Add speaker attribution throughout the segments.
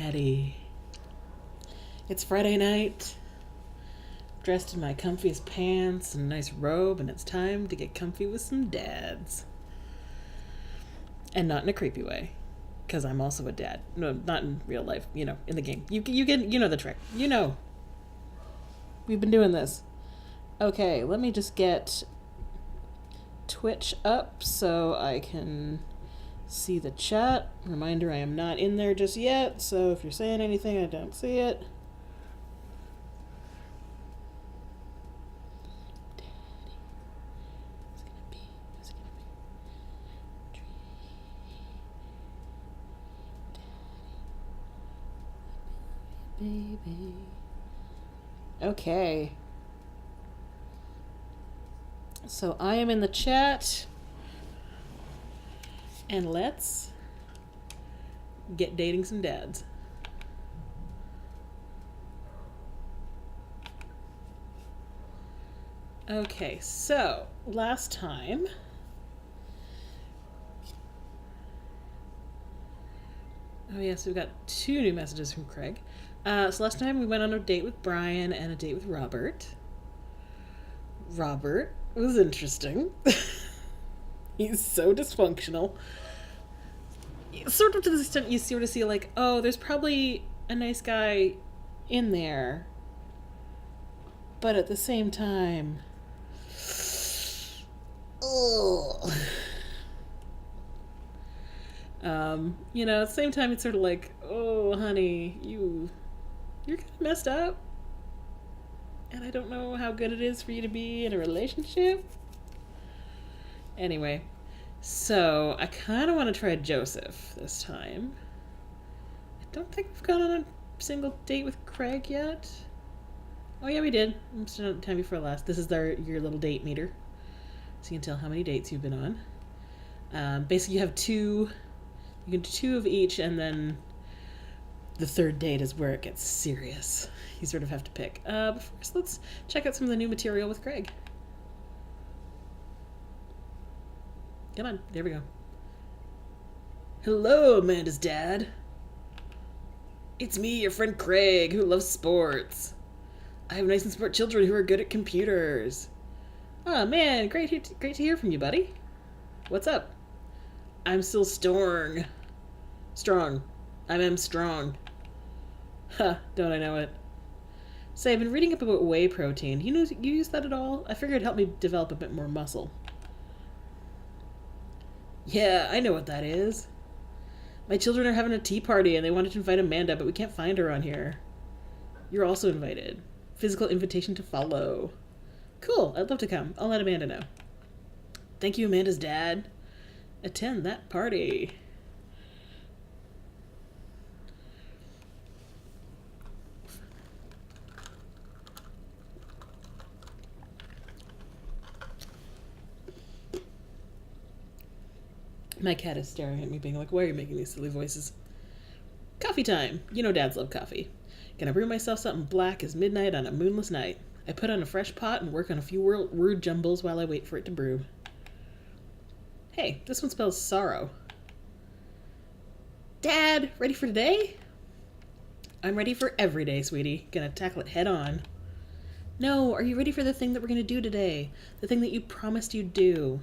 Speaker 1: Daddy. It's Friday night, dressed in my comfiest pants and a nice robe, and it's time to get comfy with some dads. And not in a creepy way, because I'm also a dad. No, not in real life, in the game. You know the trick. We've been doing this. Okay, let me just get Twitch up so I can see the chat. Reminder, I am not in there just yet, so if you're saying anything, I don't see it. Baby. Okay. So I am in the chat. And let's get dating some dads. Okay, so last time we've got 2 new messages from Craig. So last time we went on a date with Brian and a date with Robert. Robert was interesting. He's so dysfunctional. Sort of to the extent you sort of see like, oh, there's probably a nice guy in there. But at the same time, ugh. At the same time it's sort of like, oh, honey, you're kind of messed up. And I don't know how good it is for you to be in a relationship. Anyway, so I kind of want to try Joseph this time. I don't think we've gone on a single date with Craig yet. Oh yeah, we did. I'm still on time before last. This is your little date meter, so you can tell how many dates you've been on. Basically, you have 2. You can do 2 of each, and then the 3rd date is where it gets serious. You sort of have to pick. But first, let's check out some of the new material with Craig. Come on, there we go. Hello, Amanda's dad. It's me, your friend Craig, who loves sports. I have nice and smart children who are good at computers. Oh man, great to hear from you, buddy. What's up? I'm still strong. I'm strong. Ha, don't I know it. Say, I've been reading up about whey protein. You use that at all? I figured it'd help me develop a bit more muscle. Yeah, I know what that is. My children are having a tea party and they wanted to invite Amanda, but we can't find her on here. You're also invited. Physical invitation to follow. Cool, I'd love to come. I'll let Amanda know. Thank you, Amanda's dad. Attend that party. My cat is staring at me, being like, why are you making these silly voices? Coffee time. You know dads love coffee. Gonna brew myself something black as midnight on a moonless night. I put on a fresh pot and work on a few word jumbles while I wait for it to brew. Hey, this one spells sorrow. Dad, ready for today? I'm ready for every day, sweetie. Gonna tackle it head on. No, are you ready for the thing that we're gonna do today? The thing that you promised you'd do.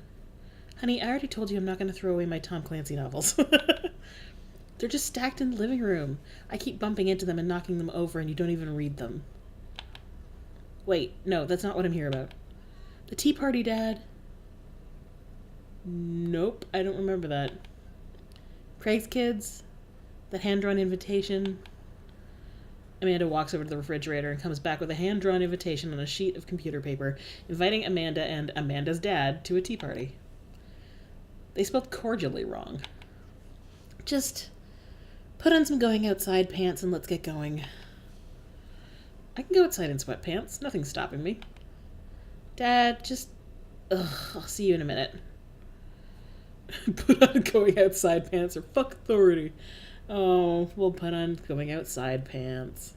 Speaker 1: Honey, I already told you I'm not going to throw away my Tom Clancy novels. They're just stacked in the living room. I keep bumping into them and knocking them over, and you don't even read them. Wait, no, that's not what I'm here about. The tea party, Dad. Nope, I don't remember that. Craig's kids? That hand-drawn invitation? Amanda walks over to the refrigerator and comes back with a hand-drawn invitation on a sheet of computer paper, inviting Amanda and Amanda's dad to a tea party. They spelled cordially wrong. Just put on some going outside pants and let's get going. I can go outside in sweatpants. Nothing's stopping me. Dad, I'll see you in a minute. Put on going outside pants or fuck authority. Oh, we'll put on going outside pants.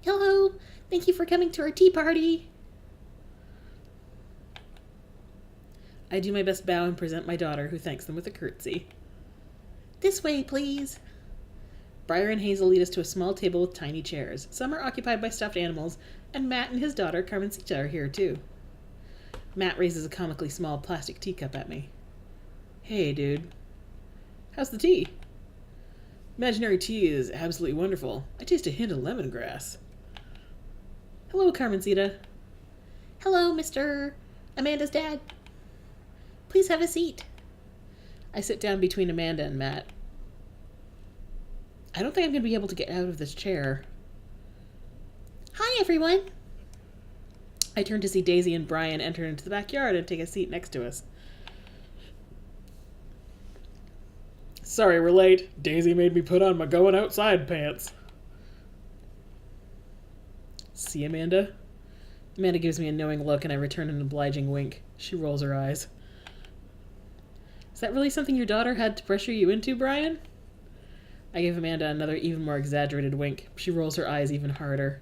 Speaker 1: Hello. Thank you for coming to our tea party. I do my best bow and present my daughter, who thanks them with a curtsy. This way, please. Briar and Hazel lead us to a small table with tiny chairs. Some are occupied by stuffed animals, and Matt and his daughter, Carmencita, are here too. Matt raises a comically small plastic teacup at me. Hey, dude. How's the tea? Imaginary tea is absolutely wonderful. I taste a hint of lemongrass. Hello, Carmencita. Hello, Mr. Amanda's dad. Please have a seat. I sit down between Amanda and Matt. I don't think I'm going to be able to get out of this chair. Hi, everyone. I turn to see Daisy and Brian enter into the backyard and take a seat next to us. Sorry we're late. Daisy made me put on my going outside pants. See, Amanda? Amanda gives me a knowing look and I return an obliging wink. She rolls her eyes. Is that really something your daughter had to pressure you into, Brian? I give Amanda another even more exaggerated wink. She rolls her eyes even harder.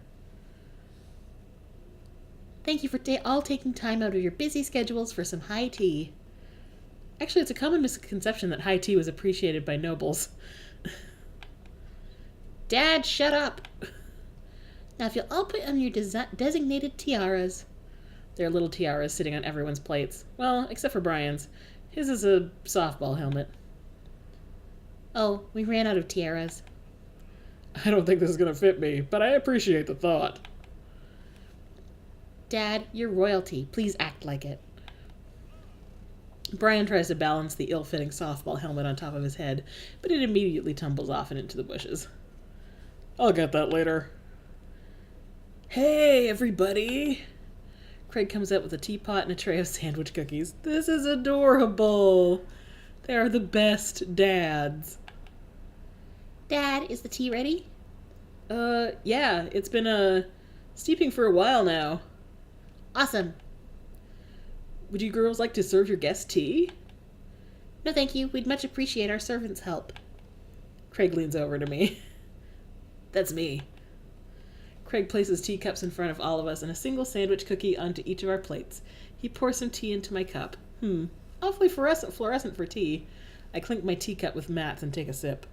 Speaker 1: Thank you for all taking time out of your busy schedules for some high tea. Actually, it's a common misconception that high tea was appreciated by nobles. Dad, shut up! Now, if you'll all put on your designated tiaras. There are little tiaras sitting on everyone's plates. Well, except for Brian's. His is a softball helmet. Oh, we ran out of tiaras. I don't think this is going to fit me, but I appreciate the thought. Dad, you're royalty. Please act like it. Brian tries to balance the ill-fitting softball helmet on top of his head, but it immediately tumbles off and into the bushes. I'll get that later. Hey, everybody! Craig comes up with a teapot and a tray of sandwich cookies. This is adorable! They are the best dads. Dad, is the tea ready? Yeah, it's been, steeping for a while now. Awesome. Would you girls like to serve your guests tea? No, thank you. We'd much appreciate our servants' help. Craig leans over to me. That's me. Craig places teacups in front of all of us and a single sandwich cookie onto each of our plates. He pours some tea into my cup. Awfully fluorescent for tea. I clink my teacup with Matt's and take a sip.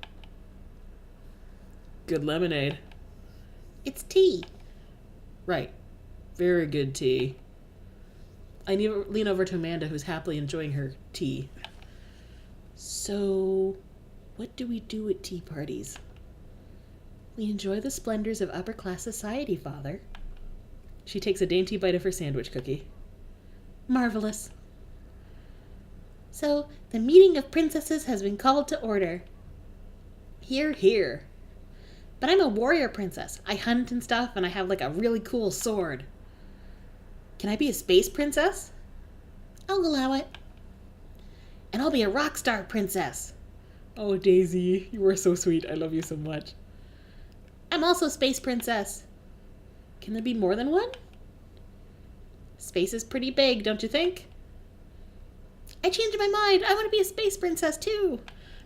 Speaker 1: Good lemonade. It's tea. Right. Very good tea. I lean over to Amanda, who's happily enjoying her tea. So, what do we do at tea parties? We enjoy the splendors of upper-class society, Father. She takes a dainty bite of her sandwich cookie. Marvelous. So, the meeting of princesses has been called to order. Hear, hear. But I'm a warrior princess. I hunt and stuff, and I have like a really cool sword. Can I be a space princess? I'll allow it. And I'll be a rock star princess. Oh, Daisy, you are so sweet. I love you so much. I'm also space princess. Can there be more than one? Space is pretty big, don't you think? I changed my mind. I want to be a space princess, too.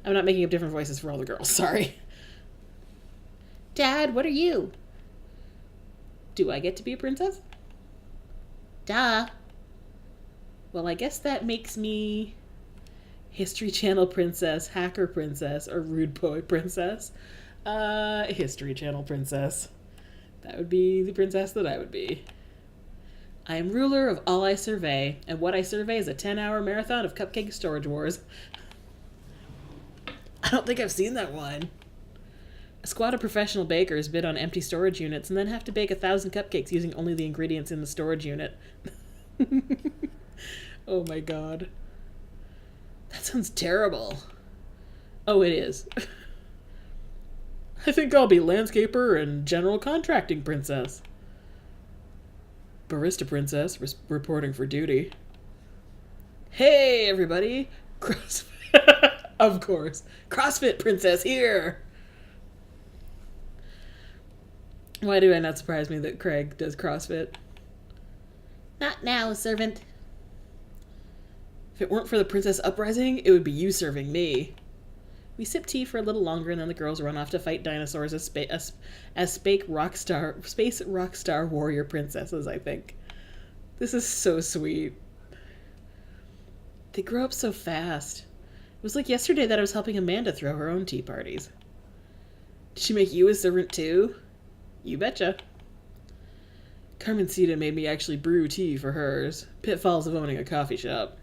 Speaker 1: I'm not making up different voices for all the girls. Sorry. Dad, what are you? Do I get to be a princess? Duh. Well, I guess that makes me History Channel princess, hacker princess, or rude boy princess. History Channel princess. That would be the princess that I would be. I am ruler of all I survey, and what I survey is a 10-hour marathon of cupcake storage wars. I don't think I've seen that one. A squad of professional bakers bid on empty storage units and then have to bake 1,000 cupcakes using only the ingredients in the storage unit. Oh my god. That sounds terrible. Oh, it is. I think I'll be landscaper and general contracting princess. Barista princess reporting for duty. Hey, everybody. CrossFit. Of course. CrossFit princess here. Why do I not surprise me that Craig does CrossFit? Not now, servant. If it weren't for the princess uprising, it would be you serving me. We sip tea for a little longer, and then the girls run off to fight dinosaurs as space rock star warrior princesses, I think. This is so sweet. They grow up so fast. It was like yesterday that I was helping Amanda throw her own tea parties. Did she make you a servant too? You betcha. Carmencita made me actually brew tea for hers. Pitfalls of owning a coffee shop.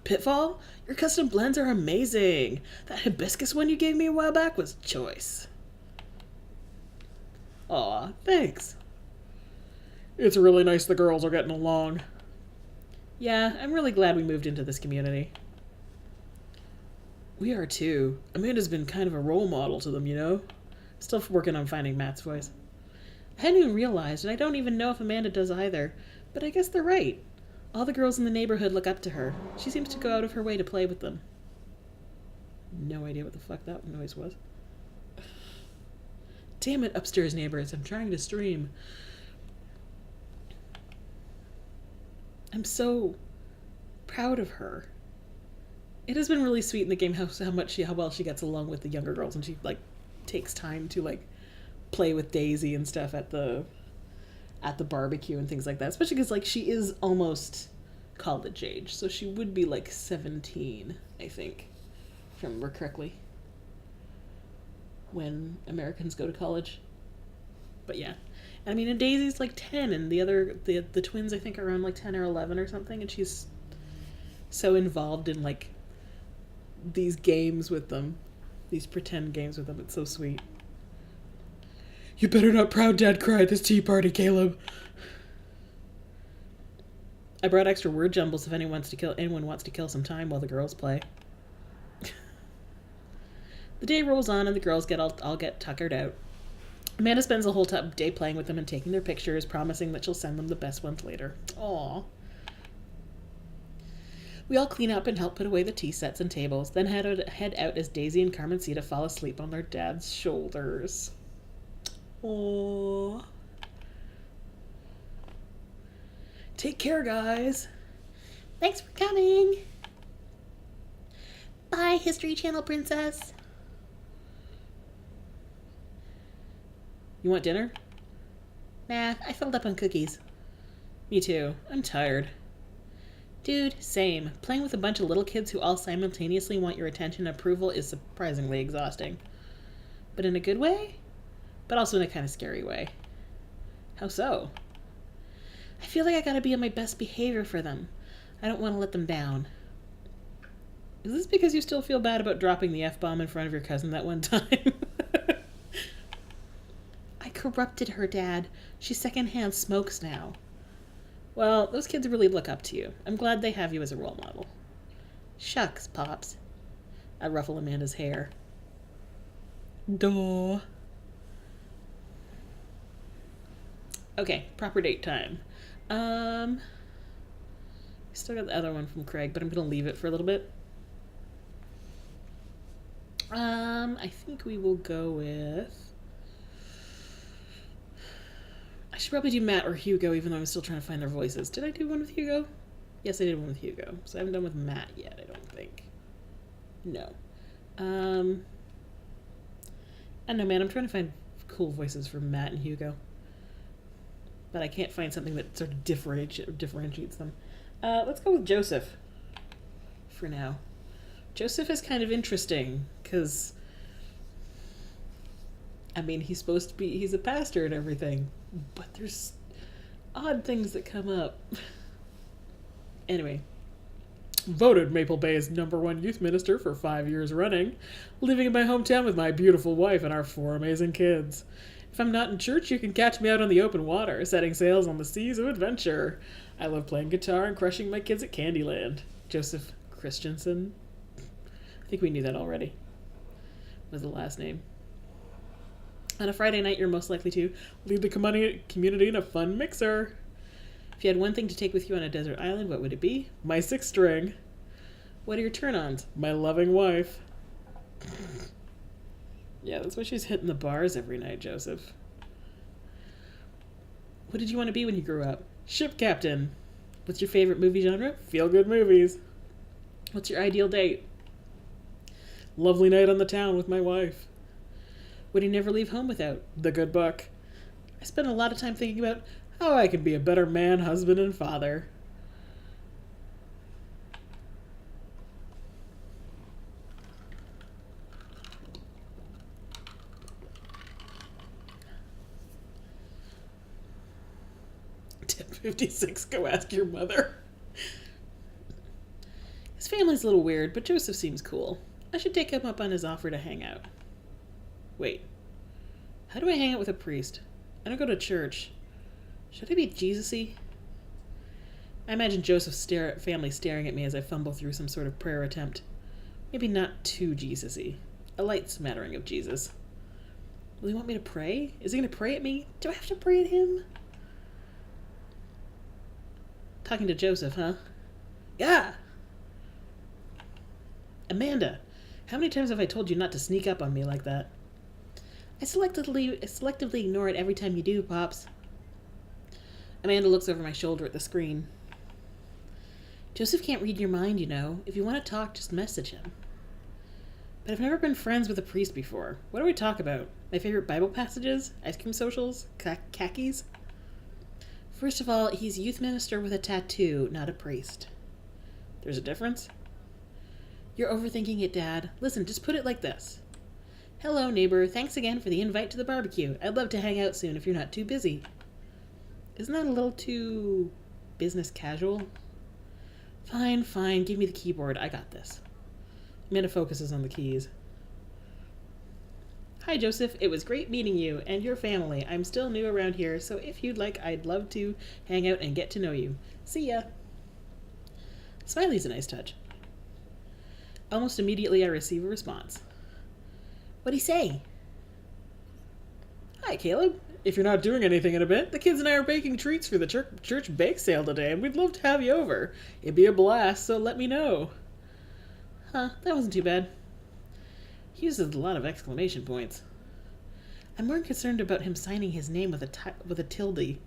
Speaker 1: Pitfall? Your custom blends are amazing. That hibiscus one you gave me a while back was choice. Aw, thanks. It's really nice the girls are getting along. Yeah, I'm really glad we moved into this community. We are too. Amanda's been kind of a role model to them, you know? Still working on finding Matt's voice. I hadn't even realized, and I don't even know if Amanda does either, but I guess they're right. All the girls in the neighborhood look up to her. She seems to go out of her way to play with them. No idea what the fuck that noise was. Damn it, upstairs neighbors. I'm trying to stream. I'm so proud of her. It has been really sweet in the game how well she gets along with the younger girls, and she like takes time to like play with Daisy and stuff at the barbecue and things like that. Especially because like she is almost college age, so she would be like 17, I think, if I remember correctly, when Americans go to college. But yeah, I mean, and Daisy's like 10, and the twins I think are around like 10 or 11 or something, and she's so involved in like these games with them, these pretend games with them. It's so sweet. You better not proud dad cry at this tea party, Caleb. I brought extra word jumbles if anyone wants to kill some time while the girls play. The day rolls on and the girls all get tuckered out. Amanda spends the whole day playing with them and taking their pictures, promising that she'll send them the best ones later. Aww. We all clean up and help put away the tea sets and tables, then head out as Daisy and Carmencita fall asleep on their dad's shoulders. Aww. Take care, guys. Thanks for coming. Bye, History Channel princess. You want dinner? Nah, I filled up on cookies. Me too. I'm tired. Dude, same. Playing with a bunch of little kids who all simultaneously want your attention and approval is surprisingly exhausting. But in a good way? But also in a kind of scary way. How so? I feel like I gotta be on my best behavior for them. I don't want to let them down. Is this because you still feel bad about dropping the F-bomb in front of your cousin that one time? I corrupted her, Dad. She secondhand smokes now. Well, those kids really look up to you. I'm glad they have you as a role model. Shucks, Pops. I ruffle Amanda's hair. Duh. Okay, proper date time. Still got the other one from Craig, but I'm gonna leave it for a little bit. I think we will go with... I should probably do Matt or Hugo, even though I'm still trying to find their voices. Did I do one with Hugo? Yes, I did one with Hugo. So I haven't done with Matt yet, I don't think. No. I don't know, man. I'm trying to find cool voices for Matt and Hugo. But I can't find something that sort of differentiates them. Let's go with Joseph for now. Joseph is kind of interesting because, I mean, he's a pastor and everything, but there's odd things that come up. Anyway, voted Maple Bay's #1 youth minister for 5 years running, living in my hometown with my beautiful wife and our 4 amazing kids. If I'm not in church, you can catch me out on the open water, setting sails on the seas of adventure. I love playing guitar and crushing my kids at Candyland. Joseph Christensen. I think we knew that already. Was the last name. On a Friday night, you're most likely to lead the community in a fun mixer. If you had one thing to take with you on a desert island, what would it be? My 6 string. What are your turn-ons? My loving wife. Yeah, that's why she's hitting the bars every night, Joseph. What did you want to be when you grew up? Ship captain. What's your favorite movie genre? Feel-good movies. What's your ideal date? Lovely night on the town with my wife. What do you never leave home without? The good book. I spend a lot of time thinking about how I can be a better man, husband, and father. Tip 56, go ask your mother. His family's a little weird, but Joseph seems cool. I should take him up on his offer to hang out. Wait. How do I hang out with a priest? I don't go to church. Should I be Jesus-y? I imagine Joseph's family staring at me as I fumble through some sort of prayer attempt. Maybe not too Jesus-y. A light smattering of Jesus. Will he want me to pray? Is he going to pray at me? Do I have to pray at him? Talking to Joseph, huh? Yeah! Amanda, how many times have I told you not to sneak up on me like that? I selectively ignore it every time you do, Pops. Amanda looks over my shoulder at the screen. Joseph can't read your mind, you know. If you want to talk, just message him. But I've never been friends with a priest before. What do we talk about? My favorite Bible passages? Ice cream socials? Khakis? First of all, he's a youth minister with a tattoo, not a priest. There's a difference? You're overthinking it, Dad. Listen, just put it like this. Hello, neighbor. Thanks again for the invite to the barbecue. I'd love to hang out soon if you're not too busy. Isn't that a little too business casual? Fine. Give me the keyboard. I got this. Amanda focuses on the keys. Hi, Joseph. It was great meeting you and your family. I'm still new around here, so if you'd like, I'd love to hang out and get to know you. See ya. Smiley's a nice touch. Almost immediately, I receive a response. What'd he say? Hi, Caleb. If you're not doing anything in a bit, the kids and I are baking treats for the church bake sale today, and we'd love to have you over. It'd be a blast, so let me know. Huh, that wasn't too bad. He uses a lot of exclamation points. I'm more concerned about him signing his name with a tilde.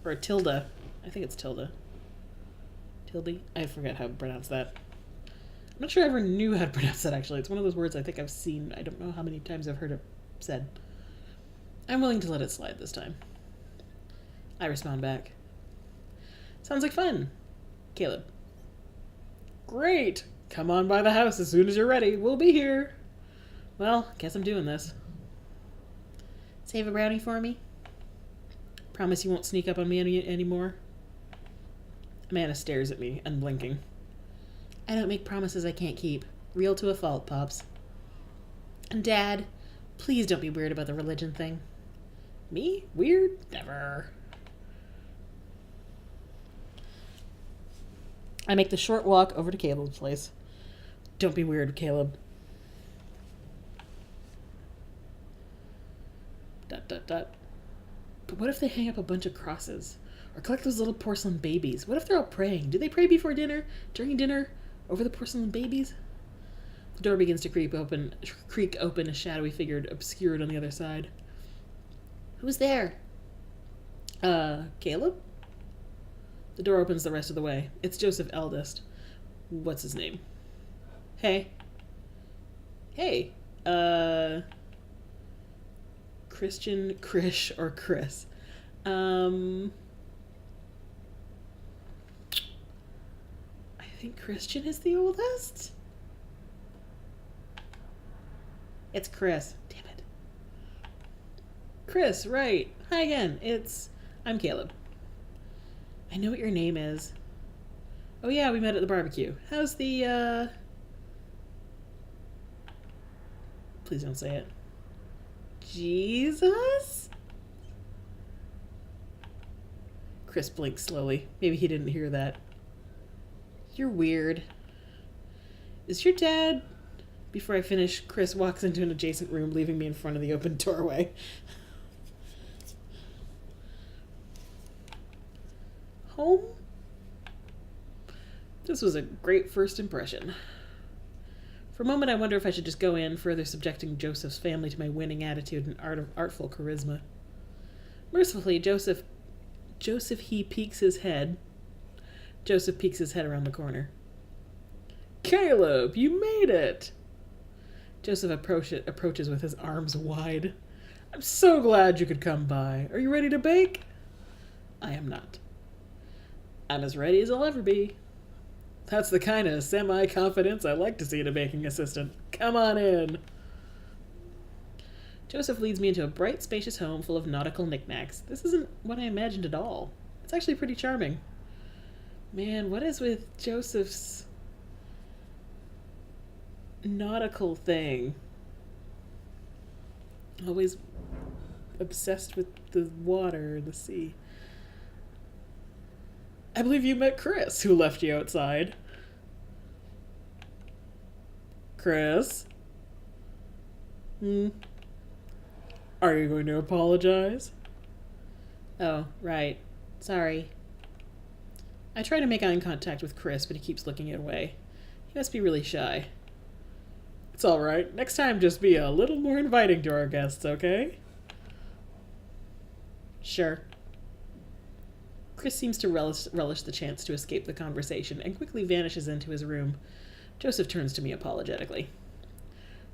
Speaker 1: Or a tilde. I think it's tilde. Tilde? I forget how to pronounce that. I'm not sure I ever knew how to pronounce that, actually. It's one of those words I think I've seen. I don't know how many times I've heard it said. I'm willing to let it slide this time. I respond back. Sounds like fun. Caleb. Great! Come on by the house as soon as you're ready. We'll be here. Well, guess I'm doing this. Save a brownie for me? Promise you won't sneak up on me anymore? Amanda stares at me, unblinking. I don't make promises I can't keep. Real to a fault, Pops. And Dad, please don't be weird about the religion thing. Me? Weird? Never. I make the short walk over to Caleb's place. Don't be weird, Caleb. ... But what if they hang up a bunch of crosses? Or collect those little porcelain babies? What if they're all praying? Do they pray before dinner? During dinner? Over the porcelain babies? The door begins to creak open, a shadowy figure obscured on the other side. Who's there? Caleb? The door opens the rest of the way. It's Joseph Eldest. What's his name? Hey. Christian, Krish, or Chris. I think Christian is the oldest. It's Chris. Damn it. Chris, right. Hi again. I'm Caleb. I know what your name is. Oh yeah, we met at the barbecue. How's the, Please don't say it. Jesus? Chris blinks slowly. Maybe he didn't hear that. You're weird. Is your dad... Before I finish, Chris walks into an adjacent room, leaving me in front of the open doorway. Home? This was a great first impression. For a moment, I wonder if I should just go in, further subjecting Joseph's family to my winning attitude and artful charisma. Mercifully, Joseph peeks his head around the corner. Caleb, you made it! Joseph approaches with his arms wide. I'm so glad you could come by. Are you ready to bake? I am not. I'm as ready as I'll ever be. That's the kind of semi-confidence I like to see in a baking assistant. Come on in. Joseph leads me into a bright, spacious home full of nautical knickknacks. This isn't what I imagined at all. It's actually pretty charming. Man, what is with Joseph's nautical thing? Always obsessed with the water, the sea. I believe you met Chris, who left you outside. Chris? Are you going to apologize? Oh, right. Sorry. I try to make eye contact with Chris, but he keeps looking away. He must be really shy. It's alright. Next time, just be a little more inviting to our guests, okay? Sure. Chris seems to relish the chance to escape the conversation and quickly vanishes into his room. Joseph turns to me apologetically.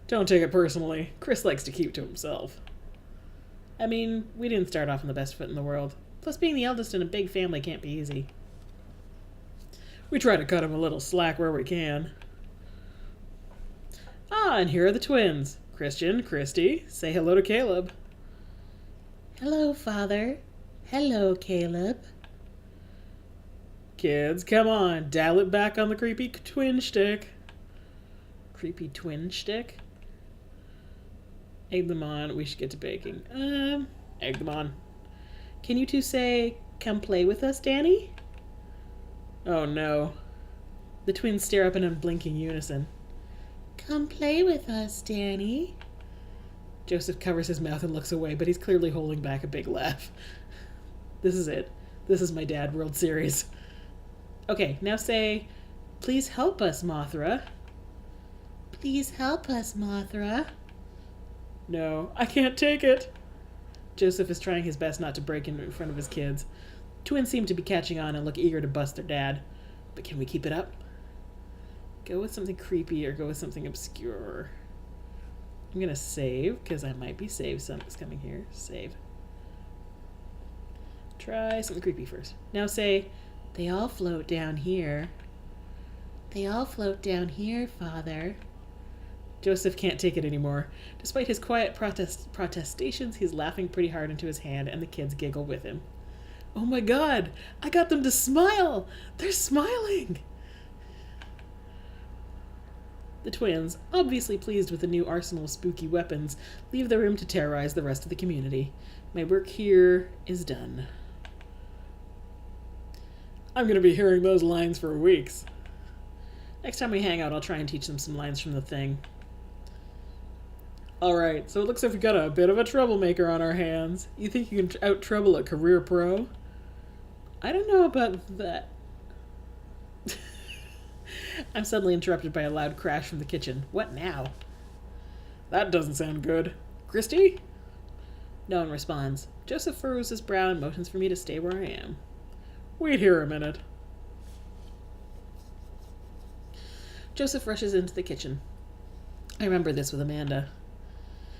Speaker 1: Don't take it personally. Chris likes to keep to himself. I mean, we didn't start off on the best foot in the world. Plus, being the eldest in a big family can't be easy. We try to cut him a little slack where we can. Ah, and here are the twins. Christian, Christy, say hello to Caleb. Hello, Father. Hello, Caleb. Kids, come on, dial it back on the creepy twin shtick. Creepy twin shtick? Egg them on, we should get to baking. Egg them on. Can you two say, come play with us, Danny? Oh no. The twins stare up in unblinking unison. Come play with us, Danny. Joseph covers his mouth and looks away, but he's clearly holding back a big laugh. This is it. This is my Dad World Series. Okay, now say, please help us, Mothra. Please help us, Mothra. No, I can't take it. Joseph is trying his best not to break in front of his kids. Twins seem to be catching on and look eager to bust their dad. But can we keep it up? Go with something creepy or go with something obscure. I'm going to save, because I might be saved. Something's coming here. Save. Try something creepy first. Now say, they all float down here. They all float down here, Father. Joseph can't take it anymore. Despite his quiet protestations, he's laughing pretty hard into his hand, and the kids giggle with him. Oh my God! I got them to smile! They're smiling! The twins, obviously pleased with the new arsenal of spooky weapons, leave the room to terrorize the rest of the community. My work here is done. I'm going to be hearing those lines for weeks. Next time we hang out, I'll try and teach them some lines from the thing. Alright, so it looks like we've got a bit of a troublemaker on our hands. You think you can out-trouble a career pro? I don't know about that. I'm suddenly interrupted by a loud crash from the kitchen. What now? That doesn't sound good. Christy? No one responds. Joseph furrows his brow and motions for me to stay where I am. Wait here a minute. Joseph rushes into the kitchen. I remember this with Amanda.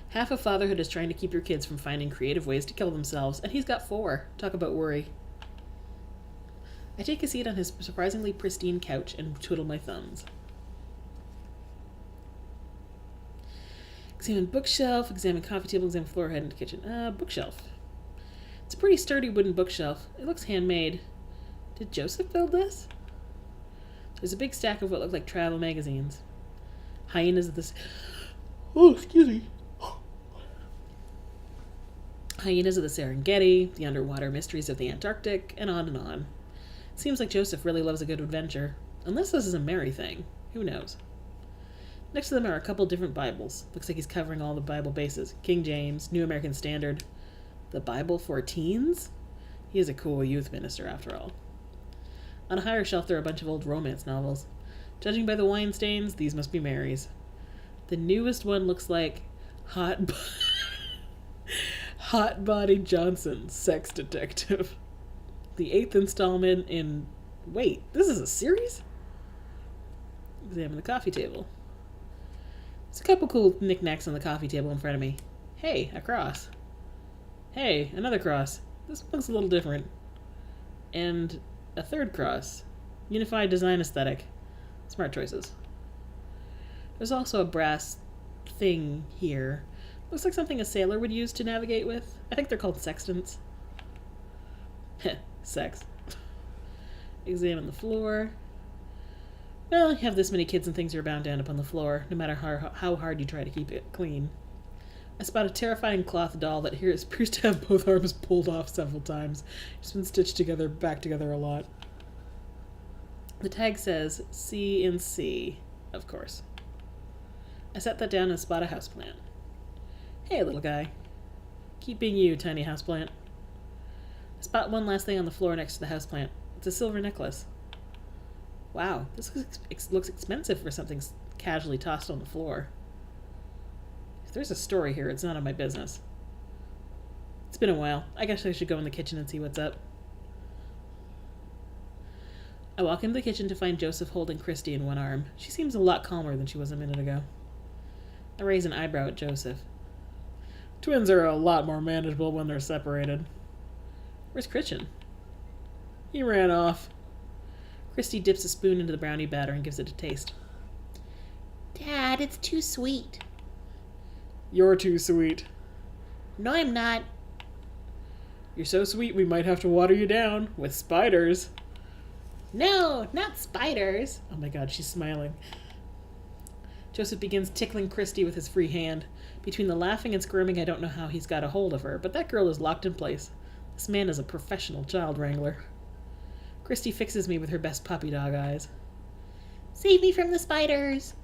Speaker 1: Half of fatherhood is trying to keep your kids from finding creative ways to kill themselves, and he's got 4. Talk about worry. I take a seat on his surprisingly pristine couch and twiddle my thumbs. Examine bookshelf, examine coffee table, examine floor, head into kitchen. Bookshelf. It's a pretty sturdy wooden bookshelf. It looks handmade. Did Joseph build this? There's a big stack of what look like travel magazines. Hyenas of the... Oh, excuse me. Hyenas of the Serengeti, the underwater mysteries of the Antarctic, and on and on. Seems like Joseph really loves a good adventure. Unless this is a Mary thing. Who knows? Next to them are a couple different Bibles. Looks like he's covering all the Bible bases. King James, New American Standard. The Bible for teens? He is a cool youth minister, after all. On a higher shelf, there are a bunch of old romance novels. Judging by the wine stains, these must be Mary's. The newest one looks like Hot Body Johnson, Sex Detective. The 8th installment in... Wait, this is a series? Examine the coffee table. There's a couple cool knickknacks on the coffee table in front of me. Hey, a cross. Hey, another cross. This looks a little different. And a third cross. Unified design aesthetic. Smart choices. There's also a brass thing here. Looks like something a sailor would use to navigate with. I think they're called sextants. Sex. Examine the floor. Well, you have this many kids and things you're bound to end up on the floor, no matter how hard you try to keep it clean. I spot a terrifying cloth doll that appears to have both arms pulled off several times. It's been stitched back together a lot. The tag says C in C, of course. I set that down and spot a houseplant. Hey, little guy. Keep being you, tiny houseplant. I spot one last thing on the floor next to the houseplant. It's a silver necklace. Wow, this looks expensive for something casually tossed on the floor. If there's a story here, it's none of my business. It's been a while. I guess I should go in the kitchen and see what's up. I walk into the kitchen to find Joseph holding Christy in one arm. She seems a lot calmer than she was a minute ago. I raise an eyebrow at Joseph. Twins are a lot more manageable when they're separated. Where's Christian? He ran off. Christy dips a spoon into the brownie batter and gives it a taste.
Speaker 2: Dad, it's too sweet.
Speaker 3: You're too sweet.
Speaker 2: No, I'm not.
Speaker 3: You're so sweet we might have to water you down with spiders.
Speaker 2: No, not spiders.
Speaker 1: Oh my god, she's smiling. Joseph begins tickling Christy with his free hand. Between the laughing and squirming, I don't know how he's got a hold of her, but that girl is locked in place. This man is a professional child wrangler. Christy fixes me with her best puppy dog eyes.
Speaker 2: Save me from the spiders.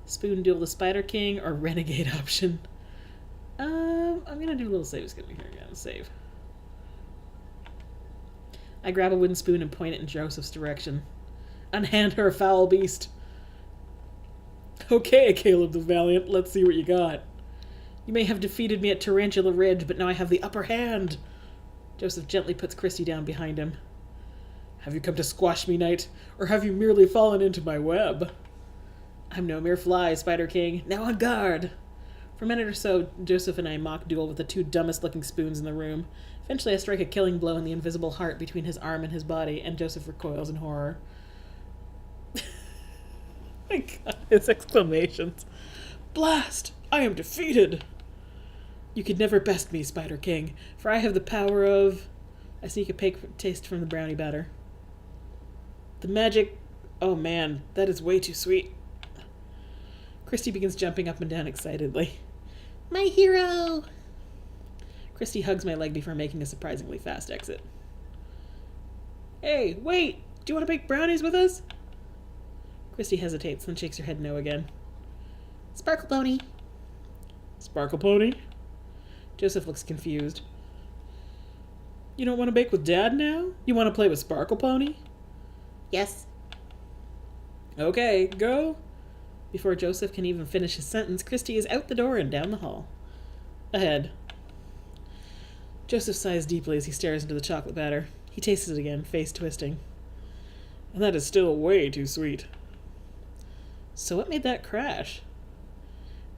Speaker 1: Spoon duel the Spider King or Renegade option. I'm gonna do a little save skipping here again. Save. I grab a wooden spoon and point it in Joseph's direction. Unhand her, foul beast.
Speaker 3: Okay, Caleb the Valiant, let's see what you got.
Speaker 1: You may have defeated me at Tarantula Ridge, but now I have the upper hand. Joseph gently puts Christy down behind him.
Speaker 3: Have you come to squash me, knight, or have you merely fallen into my web?
Speaker 1: I'm no mere fly, Spider King. Now on guard. For a minute or so, Joseph and I mock duel with the two dumbest looking spoons in the room. Eventually I strike a killing blow in the invisible heart between his arm and his body, and Joseph recoils in horror.
Speaker 3: My god, his exclamations. Blast! I am defeated!
Speaker 1: You could never best me, Spider King, for I have the power of... I sneak a taste from the brownie batter. The magic... Oh man, that is way too sweet. Christy begins jumping up and down excitedly.
Speaker 2: My hero!
Speaker 1: Christy hugs my leg before making a surprisingly fast exit. Hey, wait! Do you want to bake brownies with us? Christy hesitates, then shakes her head no again.
Speaker 2: Sparkle Pony.
Speaker 3: Sparkle Pony?
Speaker 1: Joseph looks confused.
Speaker 3: You don't want to bake with Dad now? You want to play with Sparkle Pony?
Speaker 2: Yes.
Speaker 1: Okay, go. Before Joseph can even finish his sentence, Christy is out the door and down the hall. Ahead. Joseph sighs deeply as he stares into the chocolate batter. He tastes it again, face twisting.
Speaker 3: And that is still way too sweet.
Speaker 1: So what made that crash?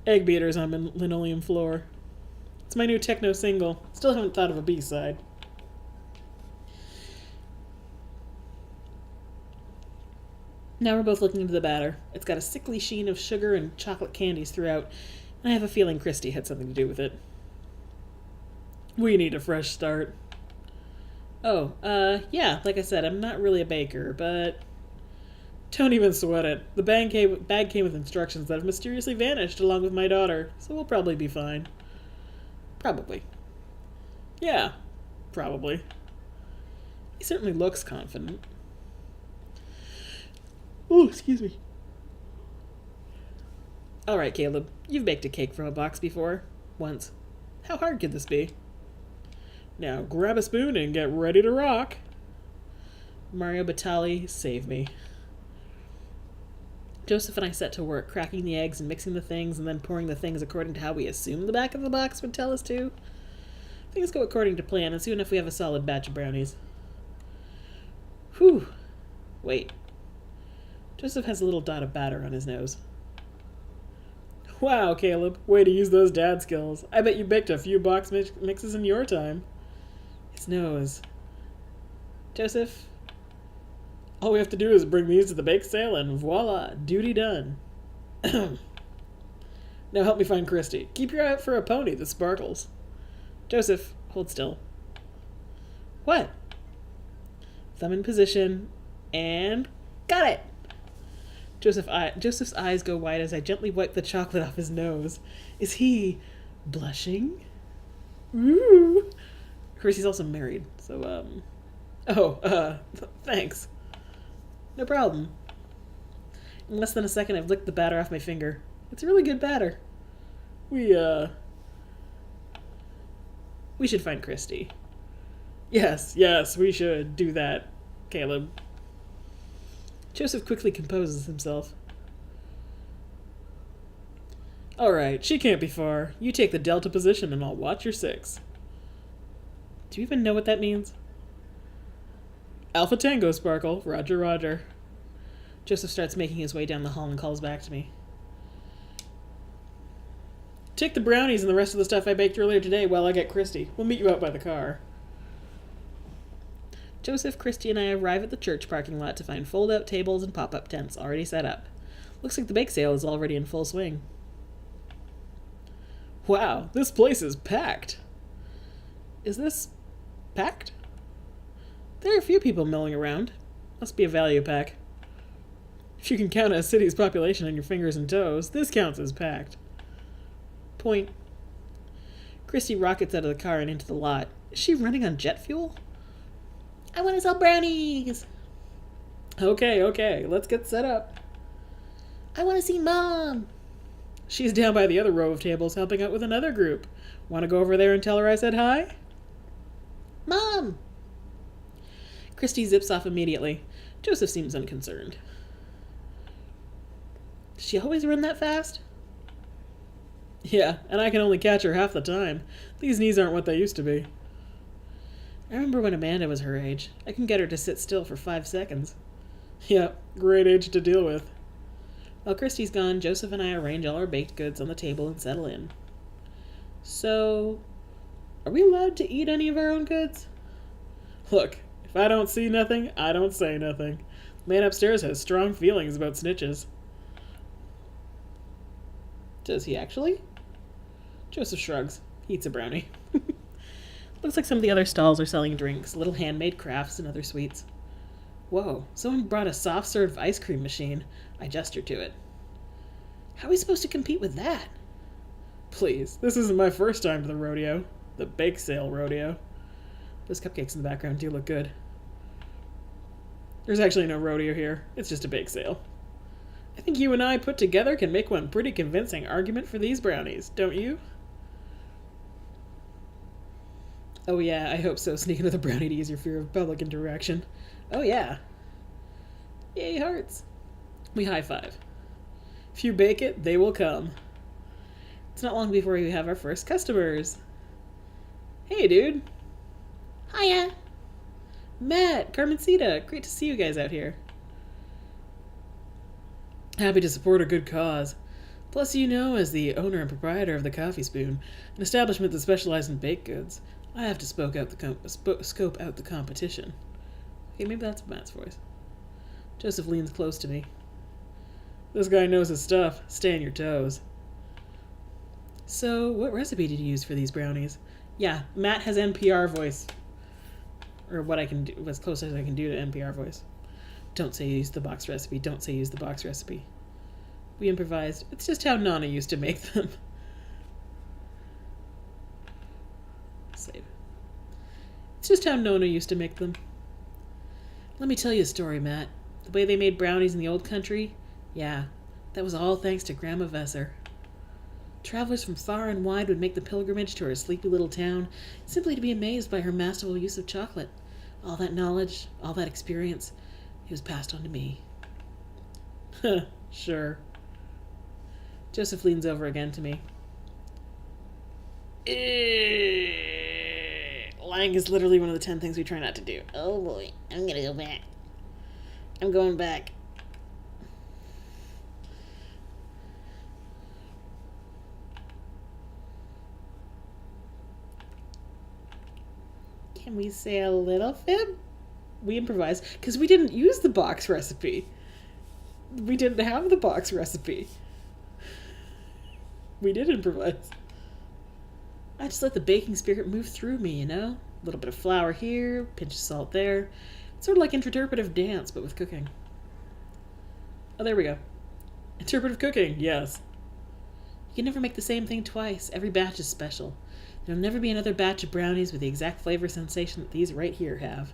Speaker 3: Egg beaters on linoleum floor. It's my new techno single. Still haven't thought of a B-side.
Speaker 1: Now we're both looking into the batter. It's got a sickly sheen of sugar and chocolate candies throughout, and I have a feeling Christy had something to do with it.
Speaker 3: We need a fresh start.
Speaker 1: Oh, yeah, like I said, I'm not really a baker, but...
Speaker 3: Don't even sweat it. The bag came with instructions that have mysteriously vanished along with my daughter, so we'll probably be fine.
Speaker 1: Probably.
Speaker 3: Yeah, probably.
Speaker 1: He certainly looks confident.
Speaker 3: Oh, excuse me.
Speaker 1: All right, Caleb, you've baked a cake from a box before. Once. How hard could this be?
Speaker 3: Now grab a spoon and get ready to rock.
Speaker 1: Mario Batali, save me. Joseph and I set to work, cracking the eggs and mixing the things and then pouring the things according to how we assumed the back of the box would tell us to. Things go according to plan, and soon enough we have a solid batch of brownies. Whew. Wait. Joseph has a little dot of batter on his nose.
Speaker 3: Wow, Caleb. Way to use those dad skills. I bet you baked a few box mixes in your time.
Speaker 1: His nose. Joseph?
Speaker 3: All we have to do is bring these to the bake sale and voila, duty done. Now help me find Christy. Keep your eye out for a pony that sparkles.
Speaker 1: Joseph, hold still. What? Thumb in position. And got it! Joseph's eyes go wide as I gently wipe the chocolate off his nose. Is he blushing? Ooh! Of course, he's also married, so, thanks. No problem. In less than a second, I've licked the batter off my finger. It's a really good batter. We should find Christy. Yes, we should do that, Caleb. Joseph quickly composes himself. Alright, she can't be far. You take the delta position and I'll watch your 6. Do you even know what that means? Alpha Tango, Sparkle. Roger, roger. Joseph starts making his way down the hall and calls back to me. Take the brownies and the rest of the stuff I baked earlier today while I get Christy. We'll meet you out by the car. Joseph, Christy, and I arrive at the church parking lot to find fold-out tables and pop-up tents already set up. Looks like the bake sale is already in full swing. Wow, this place is packed. Is this packed? There are a few people milling around. Must be a value pack. If you can count a city's population on your fingers and toes, this counts as packed. Point. Christy rockets out of the car and into the lot. Is she running on jet fuel?
Speaker 2: I want to sell brownies.
Speaker 1: Okay, let's get set up.
Speaker 2: I want to see Mom.
Speaker 1: She's down by the other row of tables helping out with another group. Want to go over there and tell her I said hi?
Speaker 2: Mom.
Speaker 1: Christy zips off immediately. Joseph seems unconcerned. Does she always run that fast? Yeah, and I can only catch her half the time. These knees aren't what they used to be. I remember when Amanda was her age. I can get her to sit still for 5 seconds. Yep, great age to deal with. While Christy's gone, Joseph and I arrange all our baked goods on the table and settle in. So, are we allowed to eat any of our own goods? Look, if I don't see nothing, I don't say nothing. The man upstairs has strong feelings about snitches. Does he actually? Joseph shrugs. He eats a brownie. Looks like some of the other stalls are selling drinks, little handmade crafts, and other sweets. Whoa, someone brought a soft-serve ice cream machine. I gestured to it. How are we supposed to compete with that? Please, this isn't my first time to the rodeo. The bake sale rodeo. Those cupcakes in the background do look good. There's actually no rodeo here. It's just a bake sale. I think you and I put together can make one pretty convincing argument for these brownies, don't you? Oh yeah, I hope so. Sneak another brownie to ease your fear of public interaction. Oh yeah. Yay, hearts. We high-five. If you bake it, they will come. It's not long before we have our first customers. Hey, dude.
Speaker 2: Hiya.
Speaker 1: Matt, Carmencita, great to see you guys out here. Happy to support a good cause. Plus, you know, as the owner and proprietor of the Coffee Spoon, an establishment that specializes in baked goods, I have to scope out the competition. Okay, maybe that's Matt's voice. Joseph leans close to me. This guy knows his stuff. Stay on your toes. So, what recipe did you use for these brownies? Yeah, Matt has NPR voice. Or what I can do, as close as I can do to NPR voice. Don't say you used the box recipe. Don't say you used the box recipe. We improvised. It's just how Nana used to make them. Save. It's just how Nona used to make them. Let me tell you a story, Matt. The way they made brownies in the old country? Yeah, that was all thanks to Grandma Vesser. Travelers from far and wide would make the pilgrimage to her sleepy little town simply to be amazed by her masterful use of chocolate. All that knowledge, all that experience, it was passed on to me. Sure. Joseph leans over again to me. Lying is literally one of the 10 things we try not to do.
Speaker 2: Oh boy, I'm gonna go back. I'm going back.
Speaker 1: Can we say a little fib? We improvised because we didn't use the box recipe. We didn't have the box recipe. We did improvise. I just let the baking spirit move through me, you know? A little bit of flour here, pinch of salt there. Sort of like interpretive dance, but with cooking. Oh, there we go.
Speaker 3: Interpretive cooking, yes.
Speaker 1: You can never make the same thing twice. Every batch is special. There'll never be another batch of brownies with the exact flavor sensation that these right here have.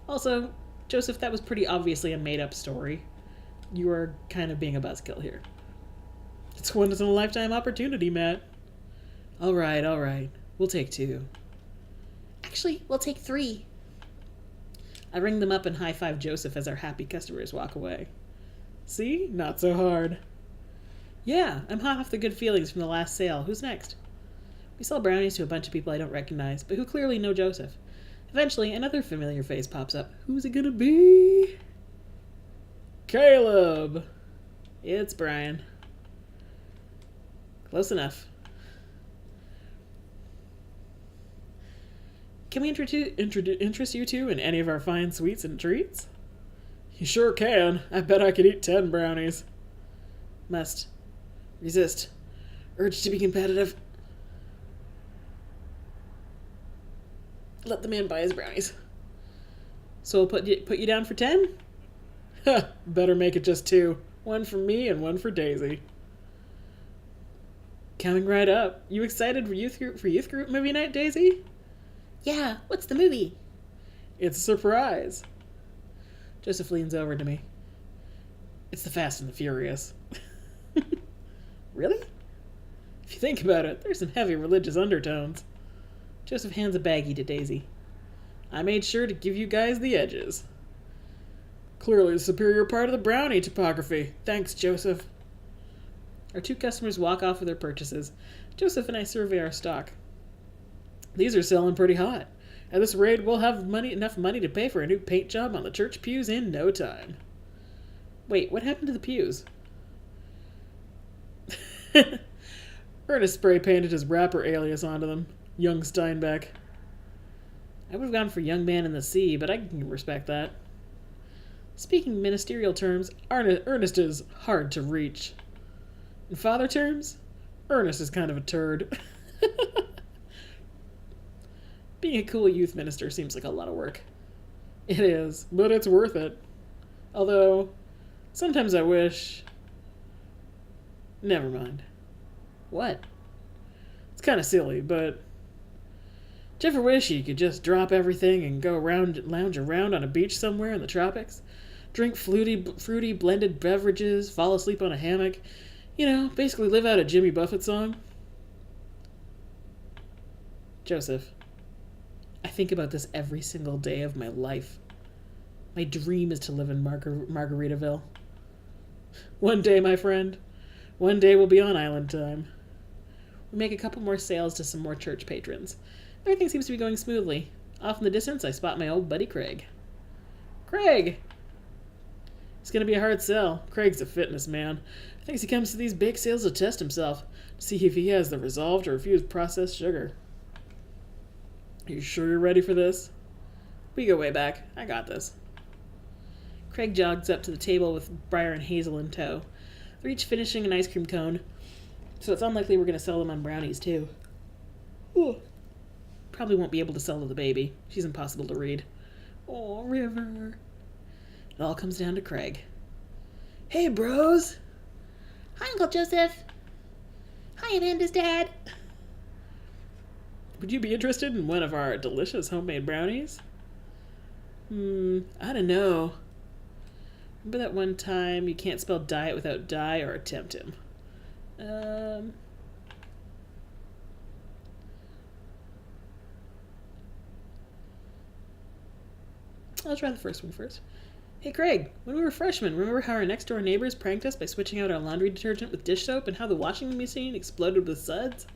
Speaker 1: Also, Joseph, that was pretty obviously a made-up story. You are kind of being a buzzkill here.
Speaker 3: It's a once-in-a-lifetime opportunity, Matt.
Speaker 1: All right. We'll take 2.
Speaker 2: Actually, we'll take 3.
Speaker 1: I ring them up and high-five Joseph as our happy customers walk away.
Speaker 3: See? Not so hard.
Speaker 1: Yeah, I'm hot off the good feelings from the last sale. Who's next? We sell brownies to a bunch of people I don't recognize, but who clearly know Joseph. Eventually, another familiar face pops up. Who's it gonna be?
Speaker 3: Caleb!
Speaker 1: It's Brian. Close enough. Can we interest you two in any of our fine sweets and treats?
Speaker 3: You sure can. I bet I could eat 10 brownies.
Speaker 1: Must resist urge to be competitive. Let the man buy his brownies. So we'll put you down for 10?
Speaker 3: Better make it just 2. One for me and one for Daisy.
Speaker 1: Coming right up. You excited for youth group movie night, Daisy?
Speaker 2: Yeah, what's the movie?
Speaker 3: It's a surprise.
Speaker 1: Joseph leans over to me. It's the Fast and the Furious.
Speaker 3: Really?
Speaker 1: If you think about it, there's some heavy religious undertones. Joseph hands a baggie to Daisy. I made sure to give you guys the edges.
Speaker 3: Clearly the superior part of the brownie topography. Thanks, Joseph.
Speaker 1: Our 2 customers walk off with their purchases. Joseph and I survey our stock.
Speaker 3: These are selling pretty hot. At this rate, we'll have enough money to pay for a new paint job on the church pews in no time.
Speaker 1: Wait, what happened to the pews?
Speaker 3: Ernest spray painted his rapper alias onto them. Young Steinbeck.
Speaker 1: I would have gone for Young Man in the Sea, but I can respect that. Speaking ministerial terms,
Speaker 3: Ernest is hard to reach. In father terms, Ernest is kind of a turd.
Speaker 1: being a cool youth minister seems like a lot of work.
Speaker 3: It is, but it's worth it. Although, sometimes I wish... Never mind.
Speaker 1: What?
Speaker 3: It's kind of silly, but... Do you ever wish you could just drop everything and go lounge around on a beach somewhere in the tropics? Drink fruity blended beverages, fall asleep on a hammock. You know, basically live out a Jimmy Buffett song?
Speaker 1: Joseph, I think about this every single day of my life. My dream is to live in Margaritaville.
Speaker 3: One day, my friend. One day we'll be on island time.
Speaker 1: We make a couple more sales to some more church patrons. Everything seems to be going smoothly. Off in the distance, I spot my old buddy Craig.
Speaker 3: Craig! It's going to be a hard sell. Craig's a fitness man. I think he comes to these bake sales to test himself, to see if he has the resolve to refuse processed sugar. Are you sure you're ready for this?
Speaker 1: We go way back. I got this. Craig jogs up to the table with Briar and Hazel in tow. They're each finishing an ice cream cone, so it's unlikely we're going to sell them on brownies, too. Ooh. Probably won't be able to sell to the baby. She's impossible to read. Oh, River. It all comes down to Craig. Hey, bros.
Speaker 2: Hi, Uncle Joseph. Hi, Amanda's dad.
Speaker 3: Would you be interested in one of our delicious homemade brownies?
Speaker 1: I don't know. Remember that one time you can't spell diet without die or tempt him? I'll try the first one first. Hey Craig, when we were freshmen, remember how our next door neighbors pranked us by switching out our laundry detergent with dish soap and how the washing machine exploded with suds?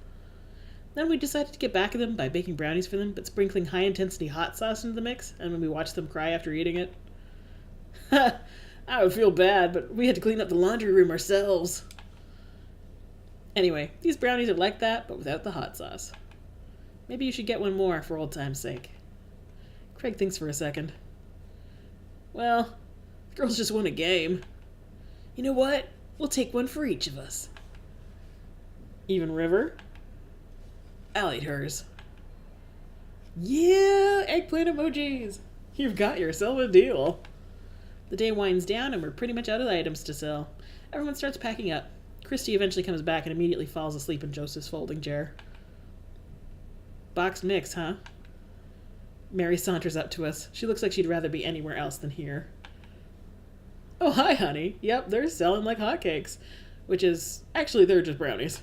Speaker 1: Then we decided to get back at them by baking brownies for them, but sprinkling high-intensity hot sauce into the mix, and when we watched them cry after eating it. I would feel bad, but we had to clean up the laundry room ourselves. Anyway, these brownies are like that, but without the hot sauce. Maybe you should get one more for old time's sake. Craig thinks for a second. Well, the girls just won a game. You know what? We'll take one for each of us.
Speaker 3: Even River?
Speaker 1: I'll eat hers.
Speaker 3: Yeah! Eggplant emojis! You've got yourself a deal.
Speaker 1: The day winds down and we're pretty much out of items to sell. Everyone starts packing up. Christy eventually comes back and immediately falls asleep in Joseph's folding chair. Boxed mix, huh? Mary saunters up to us. She looks like she'd rather be anywhere else than here.
Speaker 3: Oh, hi, honey. Yep, they're selling like hotcakes. Which is, actually, they're just brownies.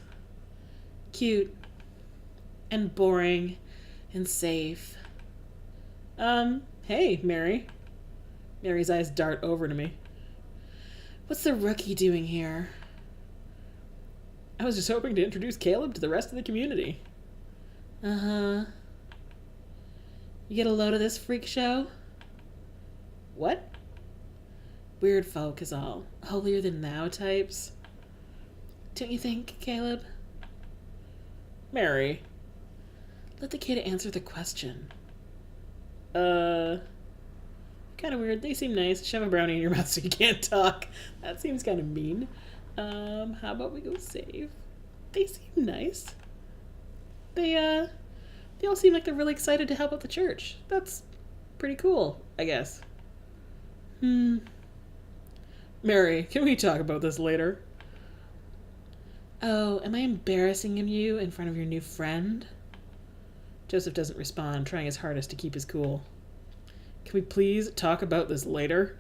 Speaker 1: Cute. And boring. And safe.
Speaker 3: Hey, Mary.
Speaker 1: Mary's eyes dart over to me. What's the rookie doing here?
Speaker 3: I was just hoping to introduce Caleb to the rest of the community.
Speaker 1: Uh-huh. You get a load of this freak show?
Speaker 3: What?
Speaker 1: Weird folk is all. Holier than thou types. Don't you think, Caleb?
Speaker 3: Mary.
Speaker 1: Let the kid answer the question.
Speaker 3: Kind of weird. They seem nice. Shove a brownie in your mouth so you can't talk. That seems kind of mean. How about we go save?
Speaker 1: They seem nice. They all seem like they're really excited to help out the church. That's pretty cool, I guess.
Speaker 3: Mary, can we talk about this later?
Speaker 1: Oh, am I embarrassing you in front of your new friend?
Speaker 3: Joseph doesn't respond, trying his hardest to keep his cool. Can we please talk about this later?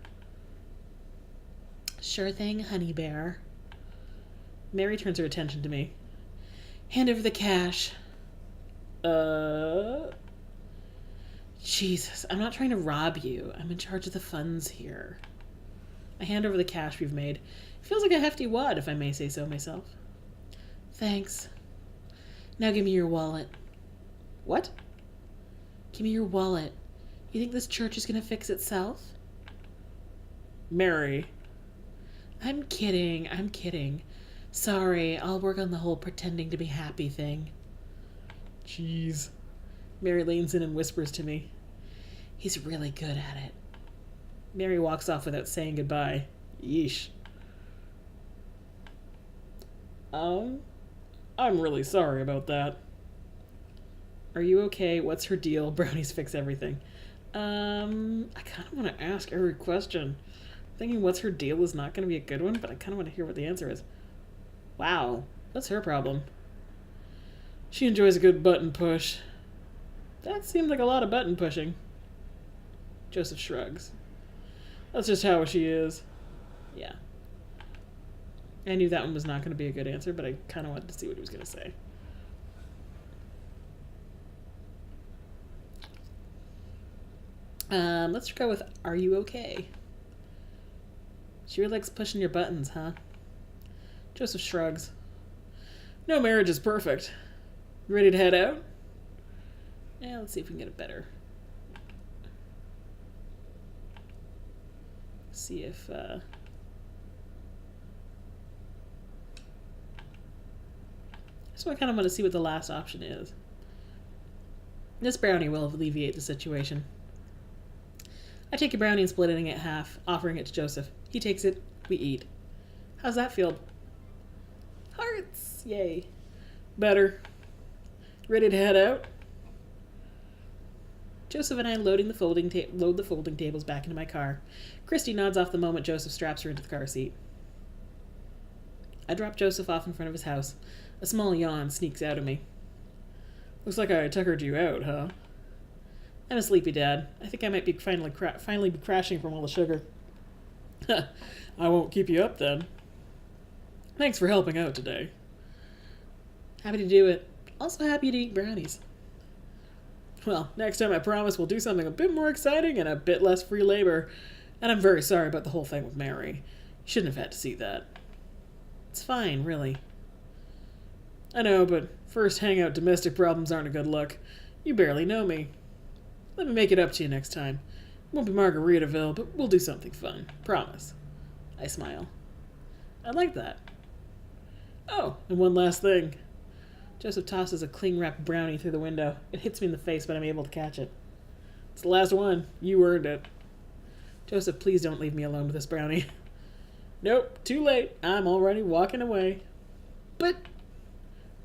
Speaker 1: Sure thing, honey bear.
Speaker 3: Mary turns her attention to me.
Speaker 1: Hand over the cash. Jesus, I'm not trying to rob you. I'm in charge of the funds here. I hand over the cash we've made. It feels like a hefty wad, if I may say so myself. Thanks. Now give me your wallet.
Speaker 3: What?
Speaker 1: Give me your wallet. You think this church is going to fix itself?
Speaker 3: Mary.
Speaker 1: I'm kidding. Sorry, I'll work on the whole pretending to be happy thing.
Speaker 3: Jeez. Mary leans in and whispers to me.
Speaker 1: He's really good at it.
Speaker 3: Mary walks off without saying goodbye. Yeesh. I'm really sorry about that. Are you okay? What's her deal? Brownies fix everything. I kind of want to ask every question. Thinking what's her deal is not going to be a good one, but I kind of want to hear what the answer is. Wow, what's her problem? She enjoys a good button push. That seemed like a lot of button pushing. Joseph shrugs. That's just how she is. Yeah. I knew that one was not going to be a good answer, but I kind of wanted to see what he was going to say.
Speaker 1: Let's go with, are you okay? She really likes pushing your buttons, huh?
Speaker 3: Joseph shrugs. No marriage is perfect. You ready to head out?
Speaker 1: Yeah, let's see if we can get it better. See if, So I kind of want to see what the last option is. This brownie will alleviate the situation. I take a brownie and split it in half, offering it to Joseph. He takes it. We eat. How's that feel? Hearts! Yay.
Speaker 3: Better. Ready to head out?
Speaker 1: Joseph and I load the folding tables back into my car. Christy nods off the moment Joseph straps her into the car seat. I drop Joseph off in front of his house. A small yawn sneaks out of me.
Speaker 3: Looks like I tuckered you out, huh?
Speaker 1: I'm a sleepy dad. I think I might be finally be crashing from all the sugar.
Speaker 3: I won't keep you up then. Thanks for helping out today.
Speaker 1: Happy to do it. Also happy to eat brownies.
Speaker 3: Well, next time I promise we'll do something a bit more exciting and a bit less free labor. And I'm very sorry about the whole thing with Mary. You shouldn't have had to see that.
Speaker 1: It's fine, really.
Speaker 3: I know, but first hangout domestic problems aren't a good look. You barely know me. Let me make it up to you next time. It won't be Margaritaville, but we'll do something fun. Promise.
Speaker 1: I smile.
Speaker 3: I like that. Oh, and one last thing.
Speaker 1: Joseph tosses a cling-wrapped brownie through the window. It hits me in the face, but I'm able to catch it.
Speaker 3: It's the last one. You earned it.
Speaker 1: Joseph, please don't leave me alone with this brownie.
Speaker 3: Nope, too late. I'm already walking away.
Speaker 1: But,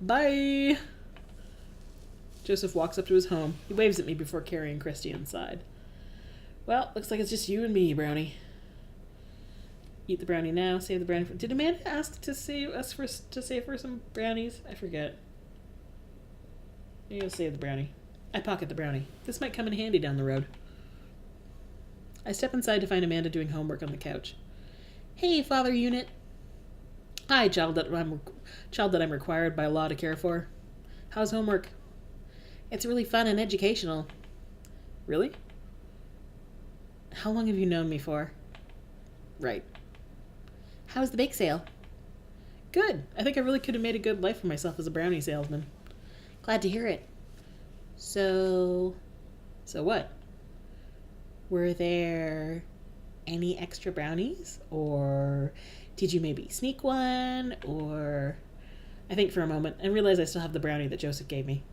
Speaker 1: bye! Joseph walks up to his home. He waves at me before carrying Christy inside. Well, looks like it's just you and me, Brownie. Eat the brownie now. Save the brownie. Did Amanda ask to save her some brownies? I forget. Maybe I'll save the brownie. I pocket the brownie. This might come in handy down the road. I step inside to find Amanda doing homework on the couch. Hey, Father Unit. Hi, child that I'm required by law to care for. How's homework? It's really fun and educational. Really? How long have you known me for? Right. How's the bake sale? Good. I think I really could have made a good life for myself as a brownie salesman.
Speaker 2: Glad to hear it.
Speaker 1: So what? Were there any extra brownies? Or did you maybe sneak one? Or... I think for a moment and realize I still have the brownie that Joseph gave me.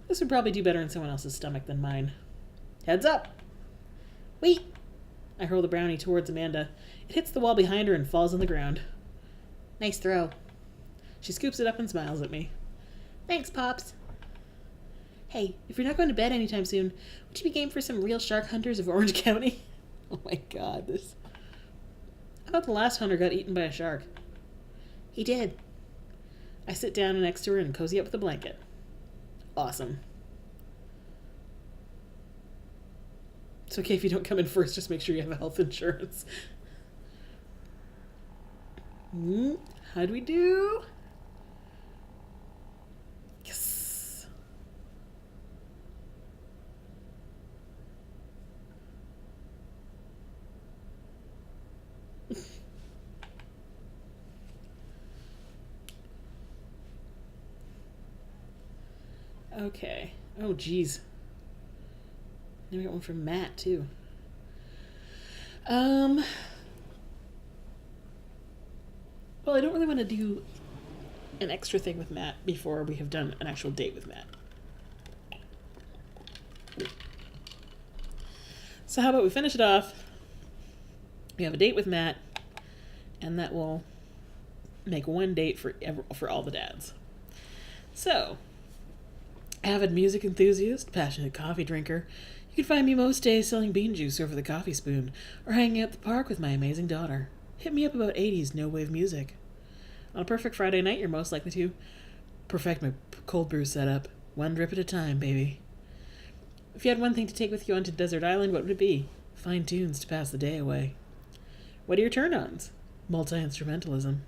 Speaker 1: This would probably do better in someone else's stomach than mine. Heads up! Wait! I hurl the brownie towards Amanda. It hits the wall behind her and falls on the ground.
Speaker 2: Nice throw.
Speaker 1: She scoops it up and smiles at me.
Speaker 2: Thanks, Pops.
Speaker 1: Hey, if you're not going to bed anytime soon, would you be game for some real shark hunters of Orange County? Oh my god, this... I thought the last hunter got eaten by a shark.
Speaker 2: He did.
Speaker 1: I sit down next to her and cozy up with a blanket. Awesome. It's okay if you don't come in first, just make sure you have health insurance. How'd we do? Yes. Okay. Oh, geez. Then we got one from Matt, too. Well, I don't really want to do an extra thing with Matt before we have done an actual date with Matt. So how about we finish it off? We have a date with Matt, and that will make one date for all the dads. So, avid music enthusiast, passionate coffee drinker, you can find me most days selling bean juice over the coffee spoon or hanging out at the park with my amazing daughter. Hit me up about 80s no-wave music. On a perfect Friday night, you're most likely to perfect my cold brew setup. One drip at a time, baby. If you had one thing to take with you onto Desert Island, what would it be? Fine tunes to pass the day away. What are your turn-ons? Multi-instrumentalism.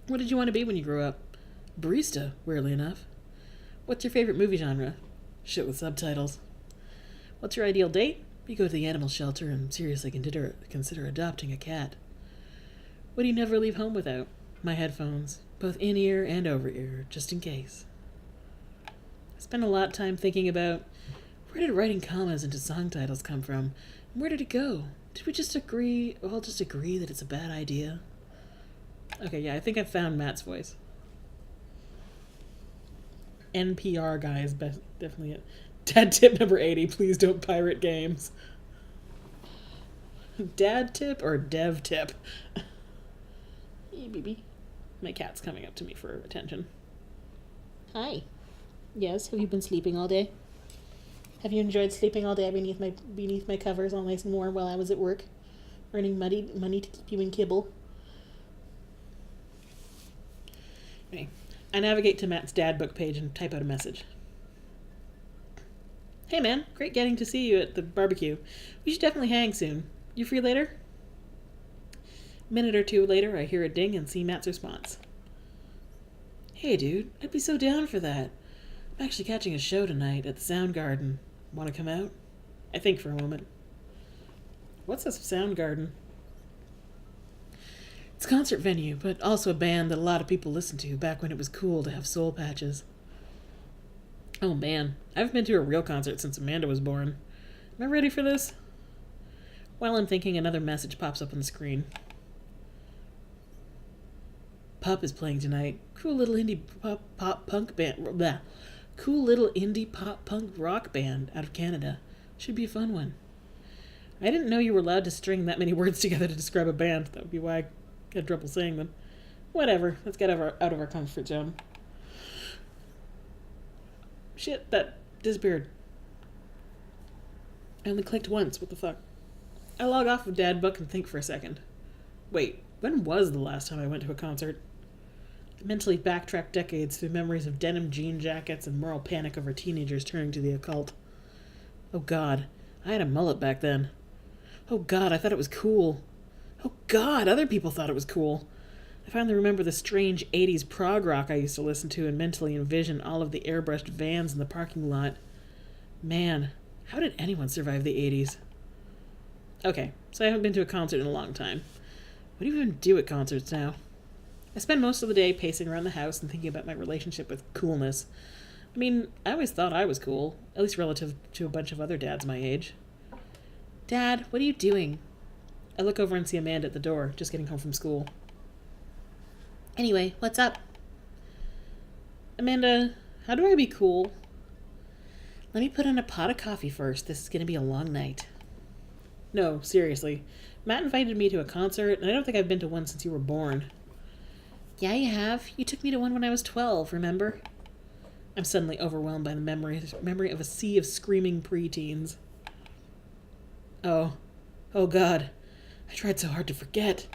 Speaker 1: What did you want to be when you grew up? Barista, weirdly enough. What's your favorite movie genre? Shit with subtitles. What's your ideal date? You go to the animal shelter and seriously consider adopting a cat. What do you never leave home without? My headphones, both in-ear and over-ear, just in case. I spend a lot of time thinking about where did writing commas into song titles come from? And where did it go? Did we just all just agree that it's a bad idea? Okay, yeah, I think I've found Matt's voice. NPR guy is definitely it. Dad tip number 80, please don't pirate games. Dad tip or dev tip? Hey, baby. My cat's coming up to me for attention.
Speaker 2: Hi. Yes, have you been sleeping all day? Have you enjoyed sleeping all day beneath my covers all nice and warm while I was at work? Earning money to keep you in kibble?
Speaker 1: Okay. I navigate to Matt's dad book page and type out a message. Hey man, great getting to see you at the barbecue. We should definitely hang soon. You free later? A minute or two later, I hear a ding and see Matt's response. Hey dude, I'd be so down for that. I'm actually catching a show tonight at the Soundgarden. Want to come out? I think for a moment. What's a Soundgarden? It's a concert venue, but also a band that a lot of people listened to back when it was cool to have soul patches. Oh man, I haven't been to a real concert since Amanda was born. Am I ready for this? While I'm thinking, another message pops up on the screen. Pup is playing tonight. Cool little indie pop punk band. Blah. Cool little indie pop punk rock band out of Canada. Should be a fun one. I didn't know you were allowed to string that many words together to describe a band. That would be why I had trouble saying them. Whatever. Let's get out of our comfort zone. Shit, that disappeared. I only clicked once. What the fuck? I log off of Dad Book and think for a second. Wait, when was the last time I went to a concert? I mentally backtrack decades through memories of denim jean jackets and moral panic over teenagers turning to the occult. Oh God, I had a mullet back then. Oh God, I thought it was cool. Oh God, other people thought it was cool. I finally remember the strange 80s prog rock I used to listen to and mentally envision all of the airbrushed vans in the parking lot. Man, how did anyone survive the 80s? Okay, so I haven't been to a concert in a long time. What do you even do at concerts now? I spend most of the day pacing around the house and thinking about my relationship with coolness. I mean, I always thought I was cool, at least relative to a bunch of other dads my age. Dad, what are you doing? I look over and see Amanda at the door, just getting home from school. Anyway, what's up? Amanda, how do I be cool? Let me put on a pot of coffee first. This is going to be a long night. No, seriously. Matt invited me to a concert, and I don't think I've been to one since you were born. Yeah, you have. You took me to one when I was 12, remember? I'm suddenly overwhelmed by the memory of a sea of screaming preteens. Oh God. I tried so hard to forget.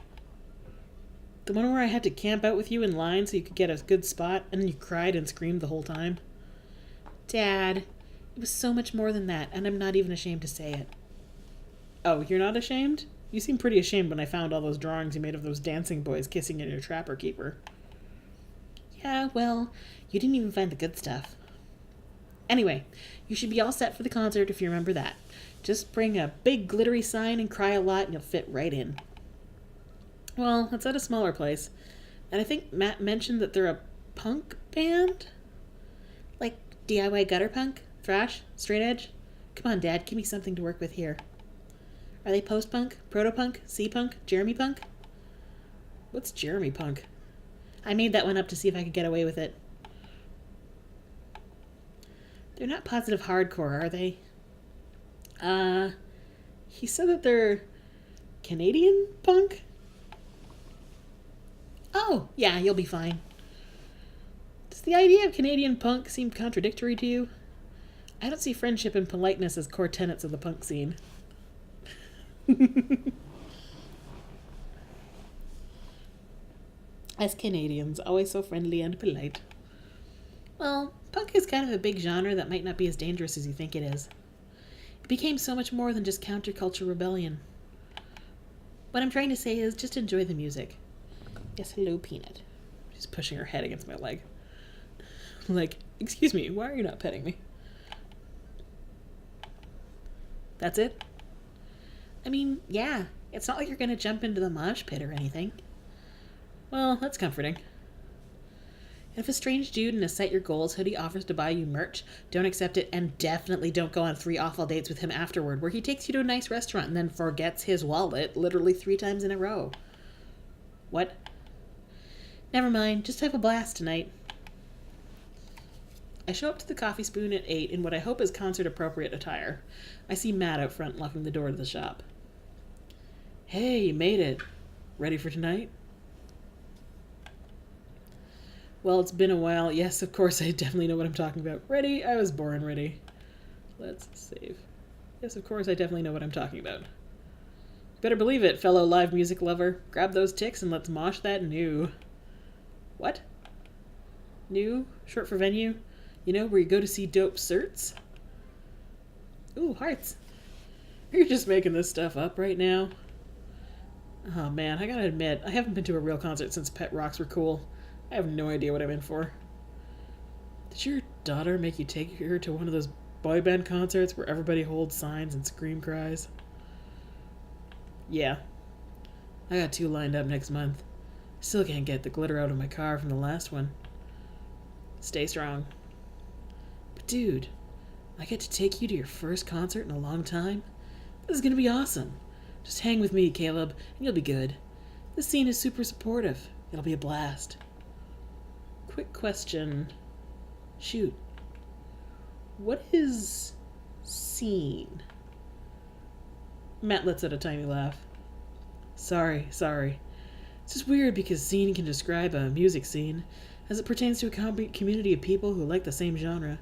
Speaker 1: The one where I had to camp out with you in line so you could get a good spot, and then you cried and screamed the whole time? Dad, it was so much more than that, and I'm not even ashamed to say it. Oh, you're not ashamed? You seemed pretty ashamed when I found all those drawings you made of those dancing boys kissing in your trapper keeper. Yeah, well, you didn't even find the good stuff. Anyway, you should be all set for the concert if you remember that. Just bring a big glittery sign and cry a lot and you'll fit right in. Well, it's at a smaller place. And I think Matt mentioned that they're a punk band? Like DIY gutter punk? Thrash? Straight edge? Come on, Dad, give me something to work with here. Are they post-punk? Proto-punk? C-punk? Jeremy punk? What's Jeremy punk? I made that one up to see if I could get away with it. They're not positive hardcore, are they? He said that they're Canadian punk? Oh, yeah, you'll be fine. Does the idea of Canadian punk seem contradictory to you? I don't see friendship and politeness as core tenets of the punk scene. As Canadians, always so friendly and polite. Well, punk is kind of a big genre that might not be as dangerous as you think it is. It became so much more than just counterculture rebellion. What I'm trying to say is just enjoy the music. Yes, hello, Peanut. She's pushing her head against my leg. Like, excuse me, why are you not petting me? That's it? I mean, yeah, it's not like you're going to jump into the mosh pit or anything. Well, that's comforting. And if a strange dude in a Cite Your Goals hoodie offers to buy you merch, don't accept it and definitely don't go on 3 awful dates with him afterward where he takes you to a nice restaurant and then forgets his wallet literally 3 times in a row. What? Never mind, just have a blast tonight. I show up to the Coffee Spoon at 8 in what I hope is concert-appropriate attire. I see Matt out front locking the door to the shop. Hey, you made it. Ready for tonight? Well, it's been a while. Yes, of course, I definitely know what I'm talking about. Ready? I was born ready. Let's save. Yes, of course, I definitely know what I'm talking about. Better believe it, fellow live music lover. Grab those ticks and let's mosh that new. What? New? Short for venue? You know, where you go to see dope certs? Ooh, hearts. You're just making this stuff up right now. Oh man, I gotta admit, I haven't been to a real concert since Pet Rocks were cool. I have no idea what I'm in for. Did your daughter make you take her to one of those boy band concerts where everybody holds signs and scream cries? Yeah. I got 2 lined up next month. Still can't get the glitter out of my car from the last one. Stay strong. But dude, I get to take you to your first concert in a long time? This is gonna be awesome. Just hang with me, Caleb, and you'll be good. This scene is super supportive. It'll be a blast. Quick question. Shoot. What is scene? Matt lets out a tiny laugh. Sorry. It's just weird because scene can describe a music scene as it pertains to a community of people who like the same genre,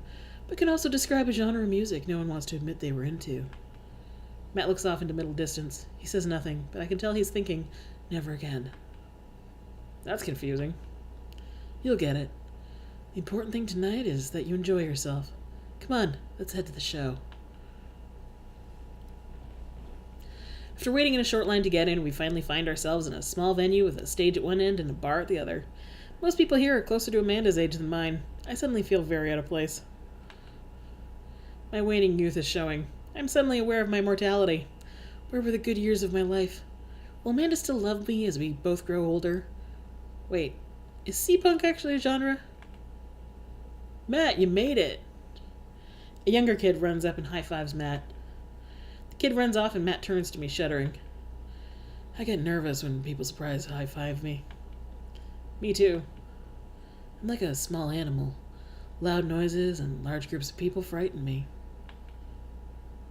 Speaker 1: but can also describe a genre of music no one wants to admit they were into. Matt looks off into middle distance. He says nothing, but I can tell he's thinking, never again. That's confusing. You'll get it. The important thing tonight is that you enjoy yourself. Come on, let's head to the show. After waiting in a short line to get in, we finally find ourselves in a small venue with a stage at one end and a bar at the other. Most people here are closer to Amanda's age than mine. I suddenly feel very out of place. My waning youth is showing. I'm suddenly aware of my mortality. Where were the good years of my life? Will Amanda still love me as we both grow older? Wait, is sea-punk actually a genre? Matt, you made it! A younger kid runs up and high-fives Matt. The kid runs off and Matt turns to me, shuddering. I get nervous when people surprise high-five me. Me too. I'm like a small animal. Loud noises and large groups of people frighten me.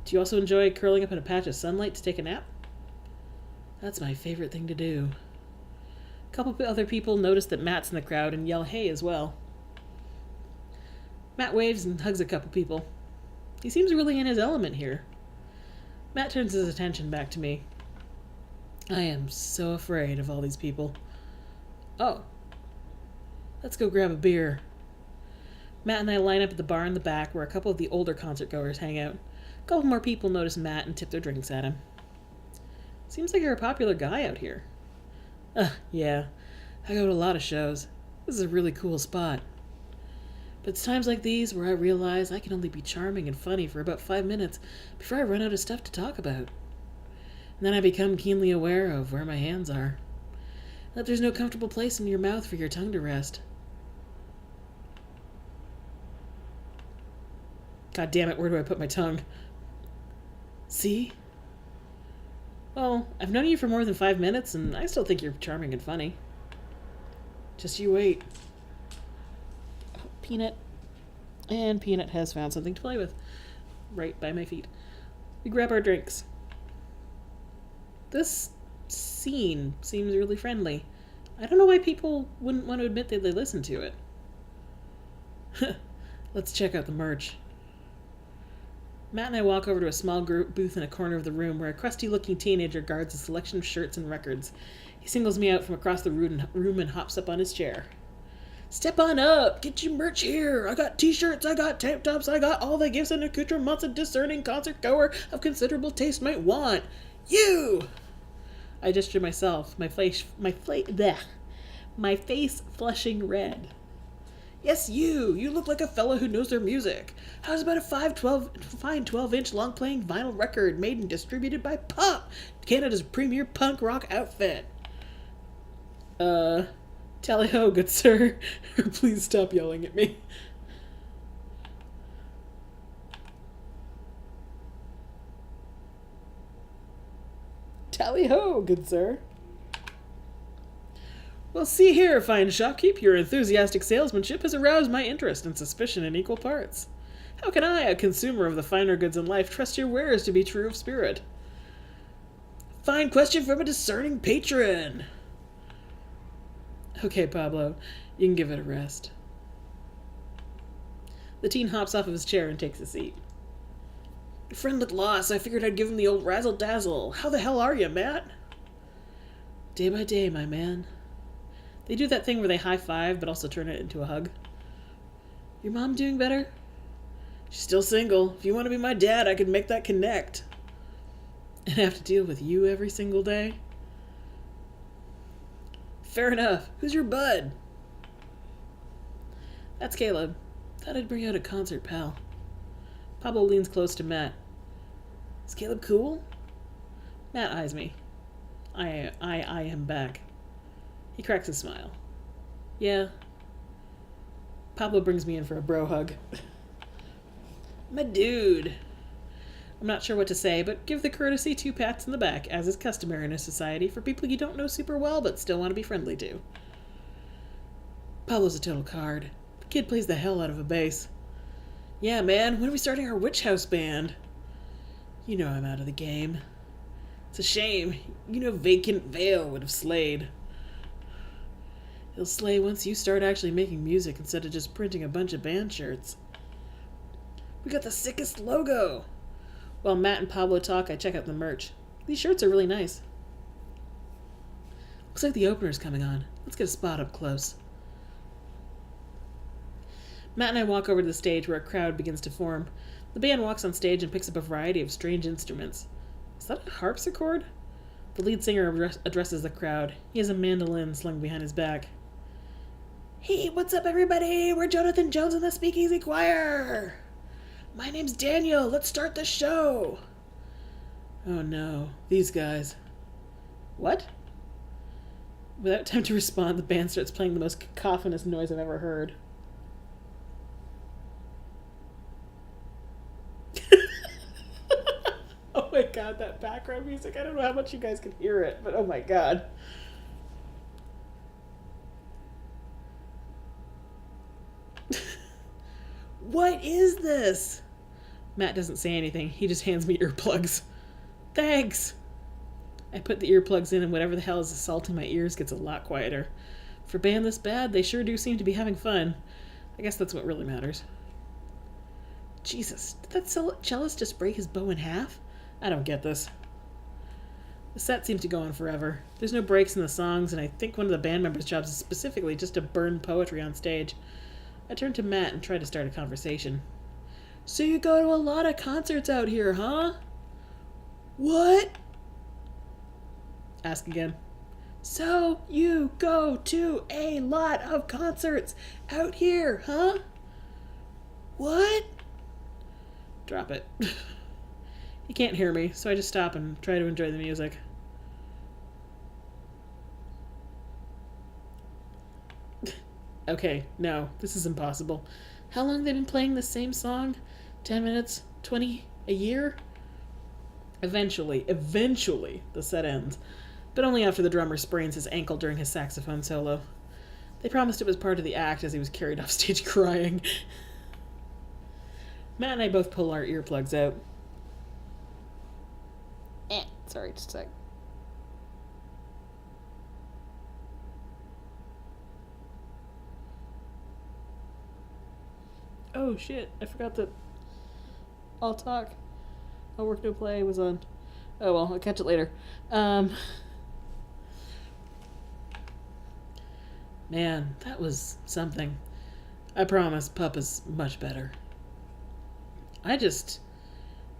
Speaker 1: Do you also enjoy curling up in a patch of sunlight to take a nap? That's my favorite thing to do. A couple other people notice that Matt's in the crowd and yell hey as well. Matt waves and hugs a couple people. He seems really in his element here. Matt turns his attention back to me. I am so afraid of all these people. Oh. Let's go grab a beer. Matt and I line up at the bar in the back where a couple of the older concert goers hang out. A couple more people notice Matt and tip their drinks at him. Seems like you're a popular guy out here. Yeah. I go to a lot of shows. This is a really cool spot. But it's times like these where I realize I can only be charming and funny for about 5 minutes before I run out of stuff to talk about. And then I become keenly aware of where my hands are. That there's no comfortable place in your mouth for your tongue to rest. God damn it, where do I put my tongue? See? Well, I've known you for more than 5 minutes, and I still think you're charming and funny. Just you wait. Peanut. And Peanut has found something to play with. Right by my feet. We grab our drinks. This scene seems really friendly. I don't know why people wouldn't want to admit that they listen to it. Let's check out the merch. Matt and I walk over to a small group booth in a corner of the room where a crusty-looking teenager guards a selection of shirts and records. He singles me out from across the room and hops up on his chair. Step on up! Get your merch here! I got t-shirts, I got tank tops, I got all the gifts and accoutrements a discerning concert goer of considerable taste might want. You! I gesture myself, my face flushing red. Yes, you! You look like a fellow who knows their music. How's about a fine 12-inch long-playing vinyl record made and distributed by Pop, Canada's premier punk rock outfit? Tally-ho, good sir. Please stop yelling at me. Tally-ho, good sir. Well, see here, fine shopkeep, your enthusiastic salesmanship has aroused my interest and suspicion in equal parts. How can I, a consumer of the finer goods in life, trust your wares to be true of spirit? Fine question from a discerning patron. Okay, Pablo, you can give it a rest. The teen hops off of his chair and takes a seat. Your friend looked lost. I figured I'd give him the old razzle-dazzle. How the hell are you, Matt? Day by day, my man. They do that thing where they high-five but also turn it into a hug. Your mom doing better? She's still single. If you want to be my dad, I could make that connect. And have to deal with you every single day? Fair enough. Who's your bud? That's Caleb. Thought I'd bring out a concert pal. Pablo leans close to Matt. Is Caleb cool? Matt eyes me. I eye him back. He cracks a smile. Yeah. Pablo brings me in for a bro hug. My dude. I'm not sure what to say, but give the courtesy 2 pats in the back, as is customary in a society for people you don't know super well but still want to be friendly to. Pablo's a total card. The kid plays the hell out of a bass. Yeah, man, when are we starting our witch house band? You know I'm out of the game. It's a shame. You know Vacant Veil would have slayed. He'll slay once you start actually making music instead of just printing a bunch of band shirts. We got the sickest logo. While Matt and Pablo talk, I check out the merch. These shirts are really nice. Looks like the opener's coming on. Let's get a spot up close. Matt and I walk over to the stage where a crowd begins to form. The band walks on stage and picks up a variety of strange instruments. Is that a harpsichord? The lead singer addresses the crowd. He has a mandolin slung behind his back. Hey, what's up, everybody? We're Jonathan Jones and the Speakeasy Choir. My name's Daniel. Let's start the show. Oh no, these guys. What? Without time to respond, the band starts playing the most cacophonous noise I've ever heard. Oh my god, that background music. I don't know how much you guys can hear it, but oh my god. What is this? Matt doesn't say anything. He just hands me earplugs. Thanks. I put the earplugs in and whatever the hell is assaulting my ears gets a lot quieter. For a band this bad, they sure do seem to be having fun. I guess that's what really matters. Jesus, did that cellist just break his bow in half? I don't get this. The set seems to go on forever. There's no breaks in the songs, and I think one of the band members' jobs is specifically just to burn poetry on stage. I turn to Matt and try to start a conversation. So you go to a lot of concerts out here, huh? What? Ask again. So you go to a lot of concerts out here, huh? What? Drop it. He can't hear me, so I just stop and try to enjoy the music. Okay, no, this is impossible. How long have they been playing the same song? 10 minutes? 20? A year? Eventually, the set ends. But only after the drummer sprains his ankle during his saxophone solo. They promised it was part of the act as he was carried off stage crying. Matt and I both pull our earplugs out. Sorry, just a sec. Oh shit, I forgot that I'll talk. I'll work no play was on. Oh well, I'll catch it later. Man, that was something. I promise Pup is much better. I just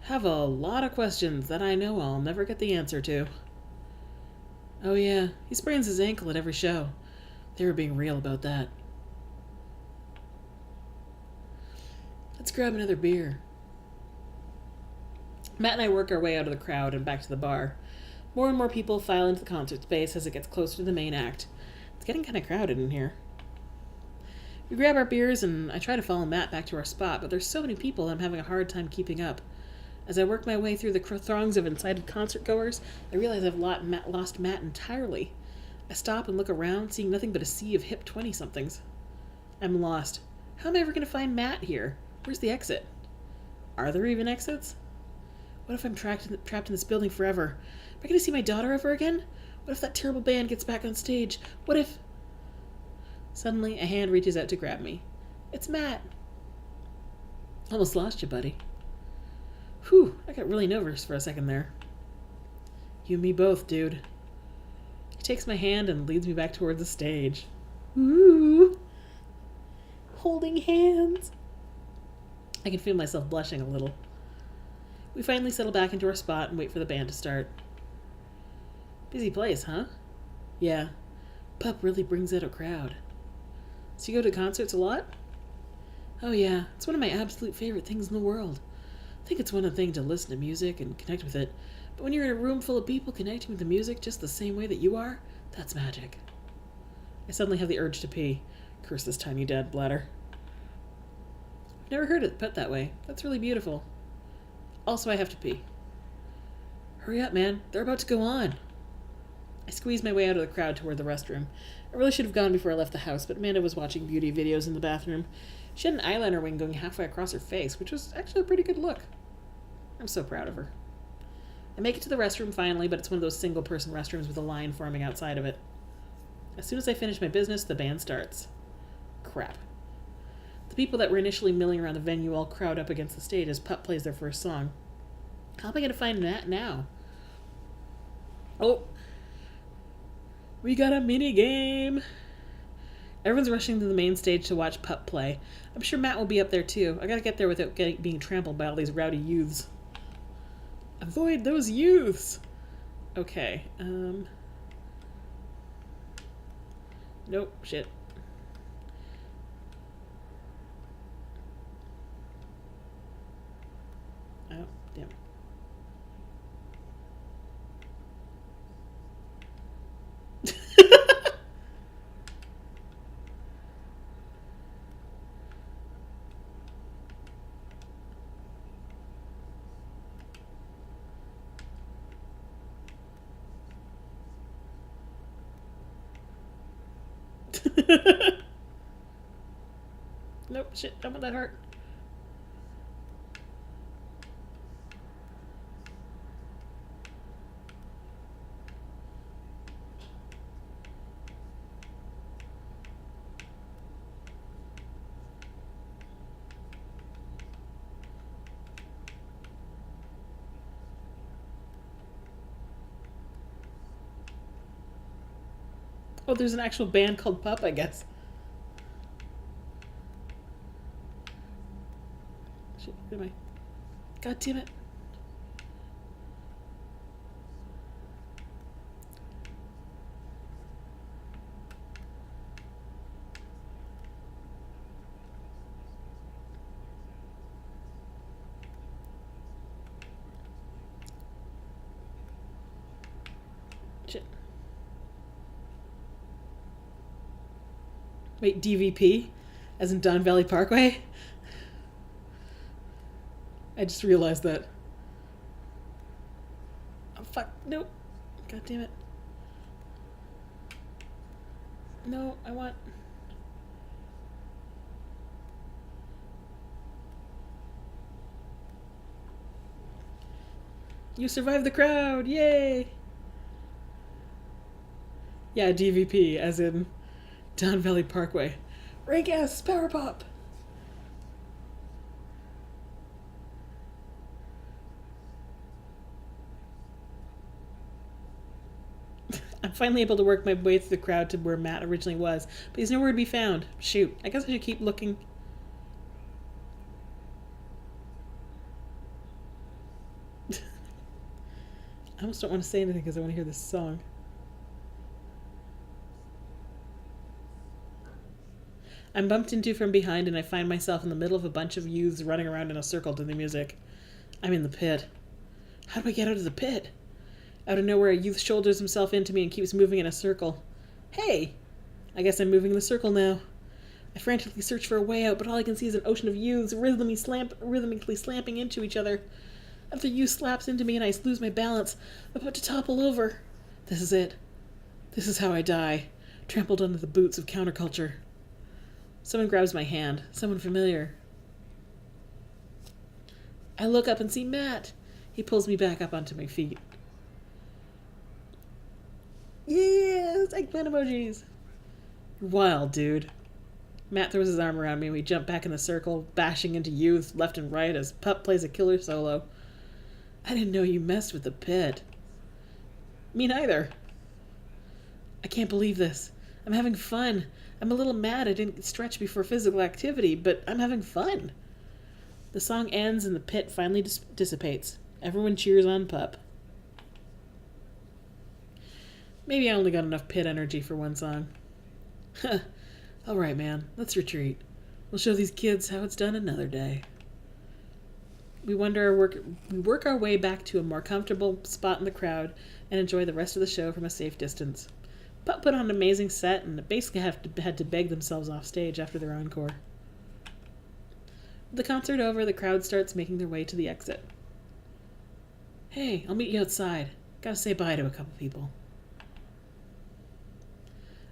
Speaker 1: have a lot of questions that I know I'll never get the answer to. Oh yeah, he sprains his ankle at every show. They were being real about that. Let's grab another beer. Matt and I work our way out of the crowd and back to the bar. More and more people file into the concert space as it gets closer to the main act. It's getting kind of crowded in here. We grab our beers and I try to follow Matt back to our spot, but there's so many people I'm having a hard time keeping up. As I work my way through the throngs of incited concertgoers, I realize I've lost Matt entirely. I stop and look around, seeing nothing but a sea of hip 20-somethings. I'm lost. How am I ever going to find Matt here? Where's the exit? Are there even exits? What if I'm trapped in this building forever? Am I going to see my daughter ever again? What if that terrible band gets back on stage? What if... Suddenly, a hand reaches out to grab me. It's Matt. Almost lost you, buddy. Whew, I got really nervous for a second there. You and me both, dude. He takes my hand and leads me back towards the stage. Ooh. Holding hands. I can feel myself blushing a little. We finally settle back into our spot and wait for the band to start. Busy place, huh? Yeah. Pup really brings out a crowd. So you go to concerts a lot? Oh yeah, it's one of my absolute favorite things in the world. I think it's one thing to listen to music and connect with it, but when you're in a room full of people connecting with the music just the same way that you are, that's magic. I suddenly have the urge to pee. Curse this tiny dead bladder. I've never heard it put that way. That's really beautiful. Also, I have to pee. Hurry up, man. They're about to go on. I squeezed my way out of the crowd toward the restroom. I really should have gone before I left the house, but Amanda was watching beauty videos in the bathroom. She had an eyeliner wing going halfway across her face, which was actually a pretty good look. I'm so proud of her. I make it to the restroom finally, but it's one of those single-person restrooms with a line forming outside of it. As soon as I finish my business, the band starts. Crap. The people that were initially milling around the venue all crowd up against the stage as Pup plays their first song. How am I gonna find Matt now? Oh, we got a mini game. Everyone's rushing to the main stage to watch Pup play. I'm sure Matt will be up there too. I gotta get there without being trampled by all these rowdy youths. Avoid those youths! Okay, Nope, shit. Oh, damn. Nope, shit, don't want that heart. Oh, there's an actual band called Pup, I guess. Shit, where am I? God damn it. Shit. Wait, DVP? As in Don Valley Parkway? I just realized that. Oh, fuck. Nope. God damn it. No, I want... You survived the crowd! Yay! Yeah, DVP, as in Don Valley Parkway. Ray gas, power pop! I'm finally able to work my way through the crowd to where Matt originally was, but he's nowhere to be found. Shoot, I guess I should keep looking. I almost don't want to say anything because I want to hear this song. I'm bumped into from behind and I find myself in the middle of a bunch of youths running around in a circle to the music. I'm in the pit. How do I get out of the pit? Out of nowhere, a youth shoulders himself into me and keeps moving in a circle. Hey! I guess I'm moving in the circle now. I frantically search for a way out, but all I can see is an ocean of youths rhythmically slamming into each other. Another youth slaps into me and I lose my balance. I'm about to topple over. This is it. This is how I die, trampled under the boots of counterculture. Someone grabs my hand. Someone familiar. I look up and see Matt. He pulls me back up onto my feet. Yes! Eggplant emojis! You're wild, dude. Matt throws his arm around me and we jump back in the circle, bashing into youths left and right as Pup plays a killer solo. I didn't know you messed with the pit. Me neither. I can't believe this. I'm having fun. I'm a little mad I didn't stretch before physical activity, but I'm having fun. The song ends and the pit finally dissipates. Everyone cheers on Pup. Maybe I only got enough pit energy for one song. All right, man, let's retreat. We'll show these kids how it's done another day. We work our way back to a more comfortable spot in the crowd and enjoy the rest of the show from a safe distance. Pup put on an amazing set and basically had to beg themselves off stage after their encore. With the concert over, the crowd starts making their way to the exit. Hey, I'll meet you outside. Gotta say bye to a couple people.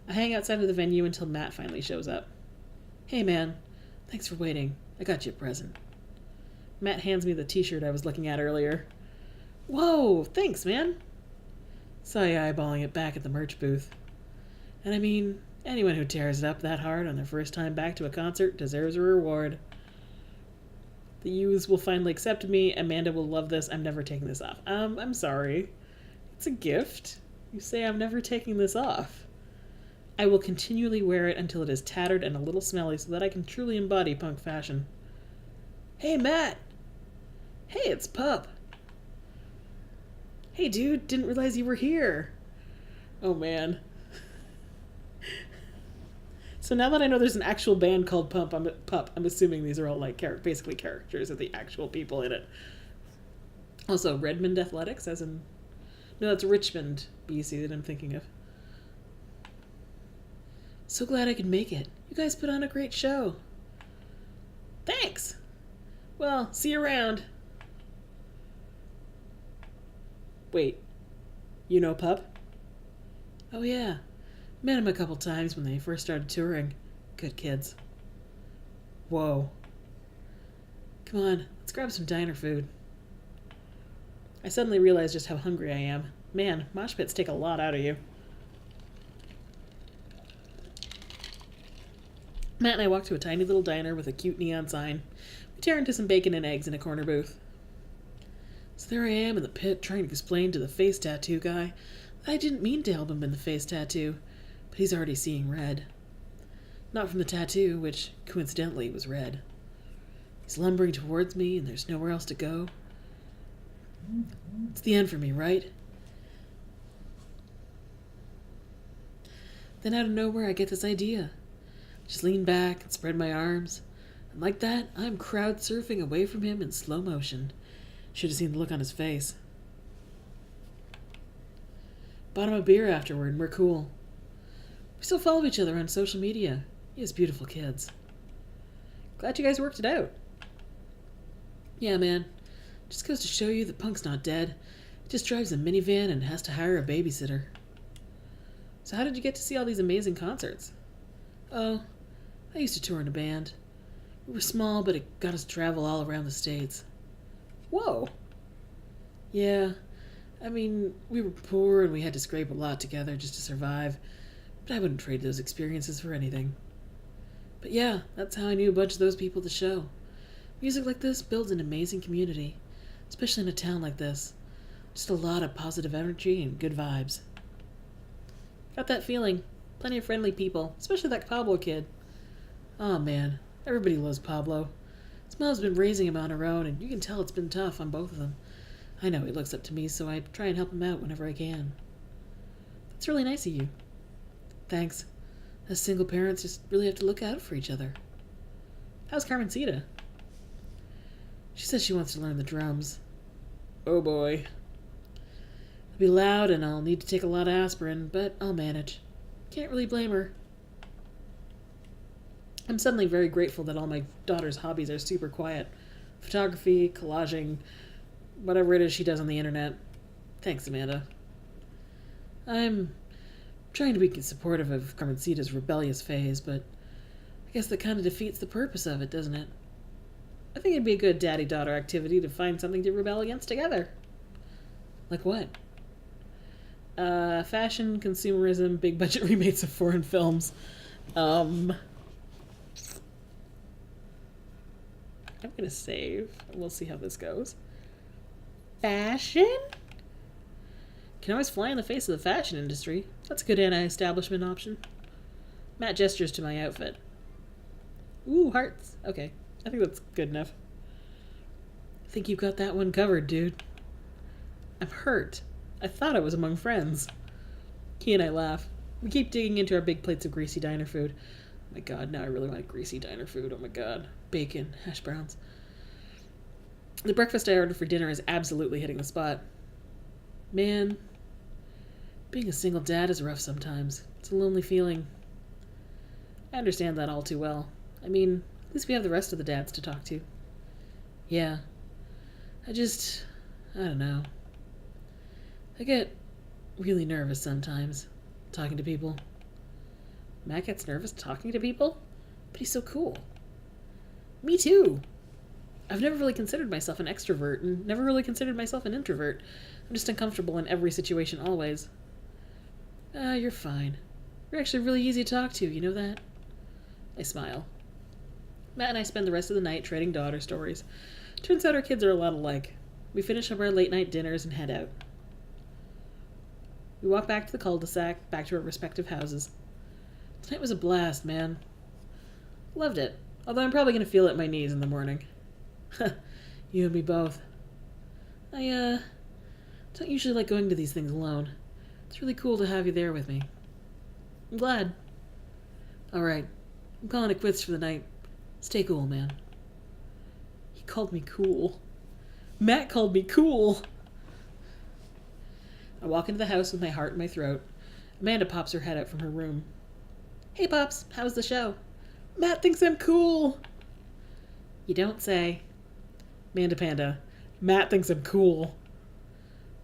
Speaker 1: I hang outside of the venue until Matt finally shows up. Hey man, thanks for waiting. I got you a present. Matt hands me the t-shirt I was looking at earlier. Whoa, thanks man. Saw you eyeballing it back at the merch booth. And I mean, anyone who tears it up that hard on their first time back to a concert deserves a reward. The yous will finally accept me. Amanda will love this. I'm never taking this off. I'm sorry. It's a gift. You say I'm never taking this off. I will continually wear it until it is tattered and a little smelly so that I can truly embody punk fashion. Hey, Matt! Hey, it's Pup. Hey, dude, didn't realize you were here. Oh, man. So now that I know there's an actual band called Pup, I'm assuming these are all like basically characters of the actual people in it. Also, Redmond Athletics, as in... No, that's Richmond, BC, that I'm thinking of. So glad I could make it. You guys put on a great show. Thanks! Well, see you around. Wait, you know Pup? Oh yeah, met him a couple times when they first started touring. Good kids. Whoa. Come on, let's grab some diner food. I suddenly realized just how hungry I am. Man, mosh pits take a lot out of you. Matt and I walked to a tiny little diner with a cute neon sign. We tear into some bacon and eggs in a corner booth. So there I am in the pit trying to explain to the face tattoo guy that I didn't mean to help him in the face tattoo, but he's already seeing red. Not from the tattoo, which coincidentally was red. He's lumbering towards me and there's nowhere else to go. It's the end for me, right? Then out of nowhere I get this idea. Just lean back and spread my arms, and like that, I'm crowd surfing away from him in slow motion. Should have seen the look on his face. Bought him a beer afterward, and we're cool. We still follow each other on social media. He has beautiful kids. Glad you guys worked it out. Yeah, man. Just goes to show you that punk's not dead. He just drives a minivan and has to hire a babysitter. So how did you get to see all these amazing concerts? Oh, I used to tour in a band. We were small, but it got us to travel all around the States. Whoa. Yeah, I mean, we were poor and we had to scrape a lot together just to survive, but I wouldn't trade those experiences for anything. But yeah, that's how I knew a bunch of those people at the show. Music like this builds an amazing community, especially in a town like this. Just a lot of positive energy and good vibes. Got that feeling. Plenty of friendly people, especially that Pablo kid. Oh man, everybody loves Pablo. His mom's been raising him on her own, and you can tell it's been tough on both of them. I know he looks up to me, so I try and help him out whenever I can. That's really nice of you. Thanks. As single parents, just really have to look out for each other. How's Carmencita? She says she wants to learn the drums. Oh boy. It'll be loud, and I'll need to take a lot of aspirin, but I'll manage. Can't really blame her. I'm suddenly very grateful that all my daughter's hobbies are super quiet. Photography, collaging, whatever it is she does on the internet. Thanks, Amanda. I'm trying to be supportive of Carmencita's rebellious phase, but I guess that kind of defeats the purpose of it, doesn't it? I think it'd be a good daddy-daughter activity to find something to rebel against together. Like what? Fashion, consumerism, big-budget remakes of foreign films. I'm gonna save. We'll see how this goes. Fashion? Can always fly in the face of the fashion industry. That's a good anti-establishment option. Matt gestures to my outfit. Ooh, hearts. Okay, I think that's good enough. I think you've got that one covered, dude. I'm hurt. I thought I was among friends. He and I laugh. We keep digging into our big plates of greasy diner food. Oh my god, now I really want greasy diner food. Oh my god. Bacon, hash browns. The breakfast I ordered for dinner is absolutely hitting the spot. Man, being a single dad is rough sometimes. It's a lonely feeling. I understand that all too well. I mean, at least we have the rest of the dads to talk to. Yeah. I don't know. I get really nervous sometimes, talking to people. Matt gets nervous talking to people? But he's so cool. Me too. I've never really considered myself an extrovert and never really considered myself an introvert. I'm just uncomfortable in every situation always. You're fine. You're actually really easy to talk to, you know that? I smile. Matt and I spend the rest of the night trading daughter stories. Turns out our kids are a lot alike. We finish up our late night dinners and head out. We walk back to the cul-de-sac, back to our respective houses. Tonight was a blast, man. Loved it. Although I'm probably going to feel it in my knees in the morning. You and me both. I don't usually like going to these things alone. It's really cool to have you there with me. I'm glad. Alright. I'm calling it quits for the night. Stay cool, man. He called me cool. Matt called me cool! I walk into the house with my heart in my throat. Amanda pops her head out from her room. Hey, Pops. How was the show? Matt thinks I'm cool! You don't say. Amanda Panda. Matt thinks I'm cool.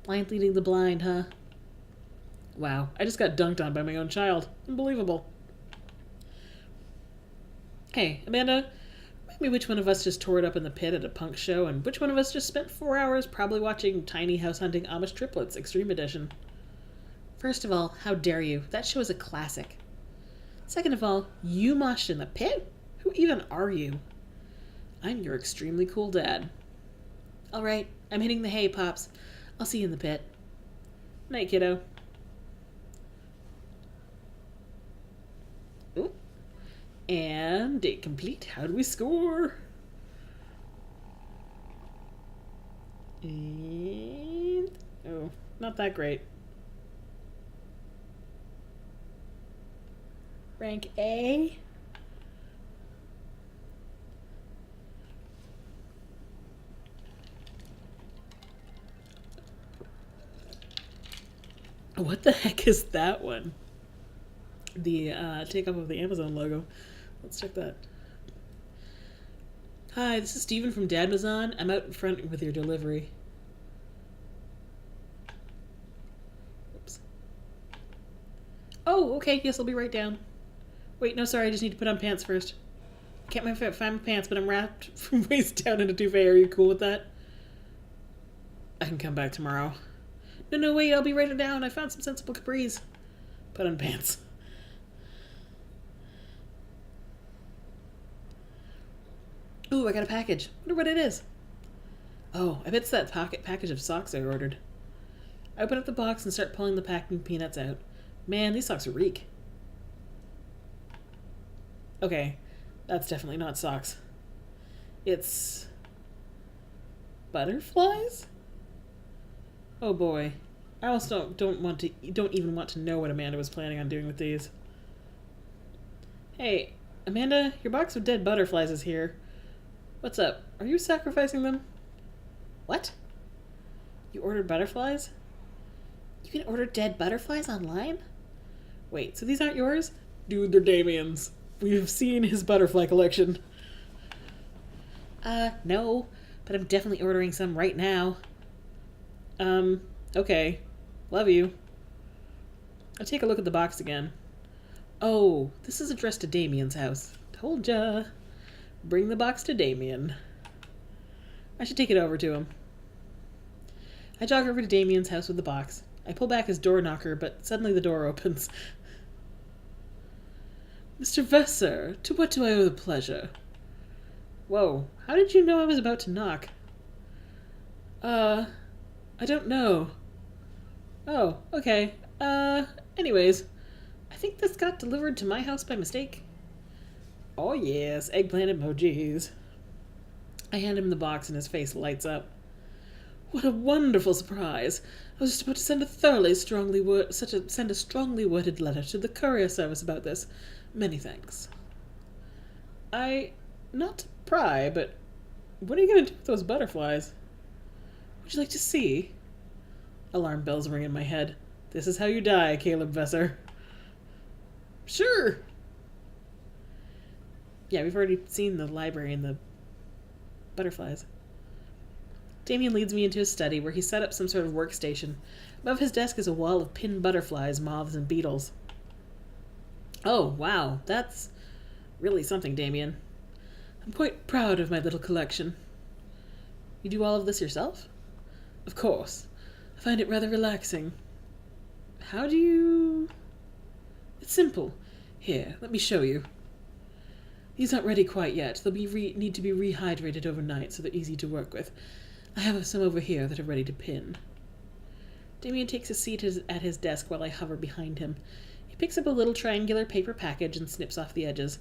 Speaker 1: Blind leading the blind, huh? Wow, I just got dunked on by my own child. Unbelievable. Hey, Amanda, remind me which one of us just tore it up in the pit at a punk show, and which one of us just spent 4 hours probably watching Tiny House Hunting Amish Triplets Extreme Edition. First of all, how dare you? That show is a classic. Second of all, you moshed in the pit? Who even are you? I'm your extremely cool dad. Alright, I'm hitting the hay, Pops. I'll see you in the pit. Night, kiddo. Ooh. And date complete. How do we score? And... oh, not that great. Rank A. What the heck is that one? The takeoff of the Amazon logo. Let's check that. Hi, this is Steven from Dadmazon. I'm out in front with your delivery. Oops. Oh, okay. Yes, I'll be right down. Wait, no, sorry. I just need to put on pants first. I can't find my pants, but I'm wrapped from waist down in a duvet. Are you cool with that? I can come back tomorrow. No, wait. I'll be right down. I found some sensible capris. Put on pants. Ooh, I got a package. Wonder what it is. Oh, I bet it's that package of socks I ordered. I open up the box and start pulling the packing peanuts out. Man, these socks reek. Okay, that's definitely not socks. It's... butterflies? Oh boy. I also don't even want to know what Amanda was planning on doing with these. Hey, Amanda, your box of dead butterflies is here. What's up? Are you sacrificing them? What? You ordered butterflies? You can order dead butterflies online? Wait, so these aren't yours? Dude, they're Damien's. We've seen his butterfly collection. No, but I'm definitely ordering some right now. Okay. Love you. I'll take a look at the box again. Oh, this is addressed to Damien's house. Told ya. Bring the box to Damien. I should take it over to him. I jog over to Damien's house with the box. I pull back his door knocker, but suddenly the door opens. Mr. Vesser, to what do I owe the pleasure? Whoa, how did you know I was about to knock? I don't know. Oh, okay. Anyways, I think this got delivered to my house by mistake. Oh yes, eggplant emojis. I hand him the box and his face lights up. What a wonderful surprise. I was just about to send a strongly worded letter to the courier service about this. Many thanks. Not to pry, but what are you going to do with those butterflies? Would you like to see? Alarm bells ring in my head. This is how you die, Caleb Vesser. Sure. Yeah, we've already seen the library and the butterflies. Damien leads me into his study where he set up some sort of workstation. Above his desk is a wall of pinned butterflies, moths, and beetles. Oh, wow. That's really something, Damien. I'm quite proud of my little collection. You do all of this yourself? Of course. I find it rather relaxing. How do you... It's simple. Here, let me show you.
Speaker 3: These aren't ready quite yet. They'll need to be rehydrated overnight so they're easy to work with. I have some over here that are ready to pin. Damien takes a seat at his desk while I hover behind him. He picks up a little triangular paper package and snips off the edges.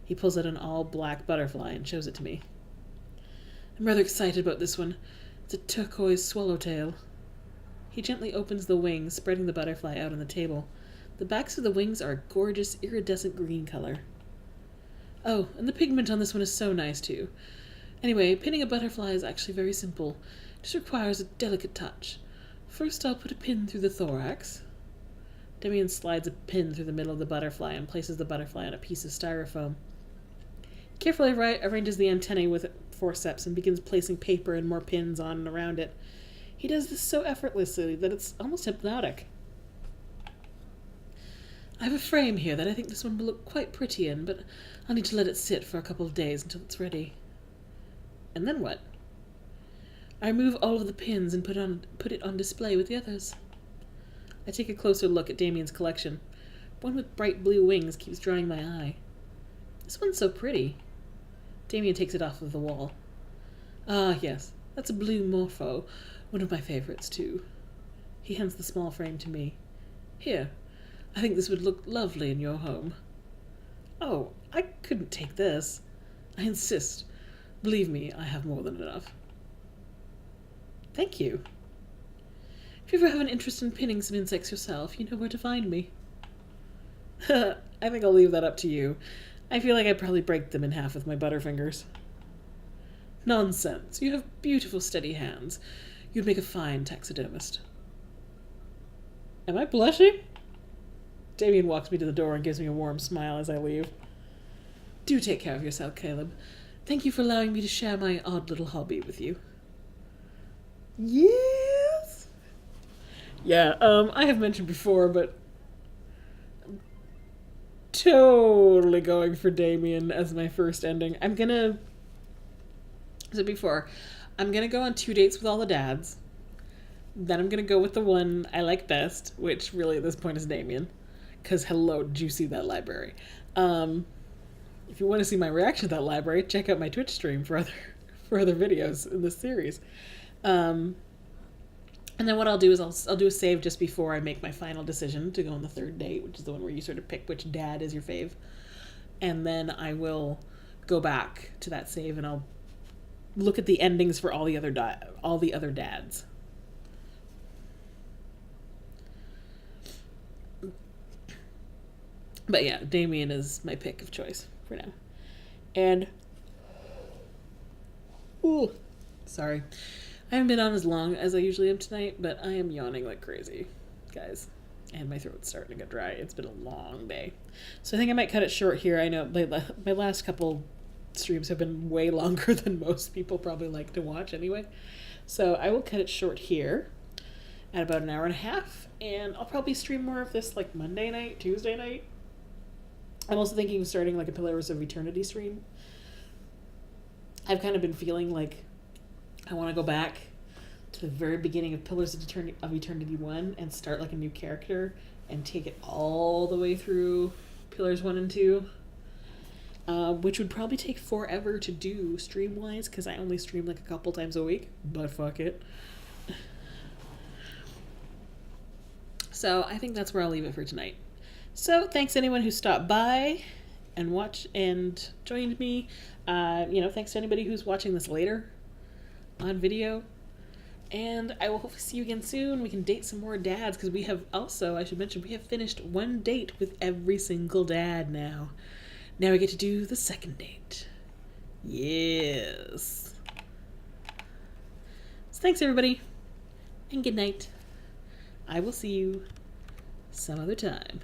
Speaker 3: He pulls out an all-black butterfly and shows it to me. I'm rather excited about this one. It's a turquoise swallowtail. He gently opens the wings, spreading the butterfly out on the table. The backs of the wings are a gorgeous iridescent green color. Oh, and the pigment on this one is so nice too. Anyway, pinning a butterfly is actually very simple. It just requires a delicate touch. First, I'll put a pin through the thorax. Damien slides a pin through the middle of the butterfly and places the butterfly on a piece of styrofoam. He carefully arranges the antennae with forceps and begins placing paper and more pins on and around it. He does this so effortlessly that it's almost hypnotic. I have a frame here that I think this one will look quite pretty in, but I'll need to let it sit for a couple of days until it's ready. And then what? I remove all of the pins and put it on display with the others. I take a closer look at Damien's collection. One with bright blue wings keeps drawing my eye. This one's so pretty. Damien takes it off of the wall. Ah, yes, that's a blue morpho, one of my favorites too. He hands the small frame to me. Here, I think this would look lovely in your home. Oh, I couldn't take this. I insist. Believe me, I have more than enough. Thank you. If you ever have an interest in pinning some insects yourself, you know where to find me. I think I'll leave that up to you. I feel like I'd probably break them in half with my butterfingers. Nonsense. You have beautiful, steady hands. You'd make a fine taxidermist. Am I blushing? Damien walks me to the door and gives me a warm smile as I leave. Do take care of yourself, Caleb. Thank you for allowing me to share my odd little hobby with you. Yes! Yeah, I have mentioned before, but I'm totally going for Damien as my first ending. I'm gonna go on 2 dates with all the dads. Then I'm gonna go with the one I like best, which really at this point is Damien. Because hello, did you see that library? If you want to see my reaction to that library, check out my Twitch stream for other videos in this series. And then what I'll do is I'll do a save just before I make my final decision to go on the third date, which is the one where you sort of pick which dad is your fave. And then I will go back to that save and I'll look at the endings for all the other dads. But yeah, Damien is my pick of choice for now. And ooh, sorry. I haven't been on as long as I usually am tonight, but I am yawning like crazy, guys. And my throat's starting to get dry. It's been a long day. So I think I might cut it short here. I know my last couple streams have been way longer than most people probably like to watch anyway. So I will cut it short here at about an hour and a half. And I'll probably stream more of this like Monday night, Tuesday night. I'm also thinking of starting like a Pillars of Eternity stream. I've kind of been feeling like I want to go back to the very beginning of Pillars of Eternity 1 and start like a new character and take it all the way through Pillars 1 and 2. Which would probably take forever to do stream-wise because I only stream like a couple times a week, but fuck it. So I think that's where I'll leave it for tonight. So thanks anyone who stopped by and watched and joined me. Thanks to anybody who's watching this later on video. And I will hopefully see you again soon. We can date some more dads because we have also, I should mention, we have finished one date with every single dad now. Now we get to do the second date. Yes. So thanks everybody. And good night. I will see you some other time.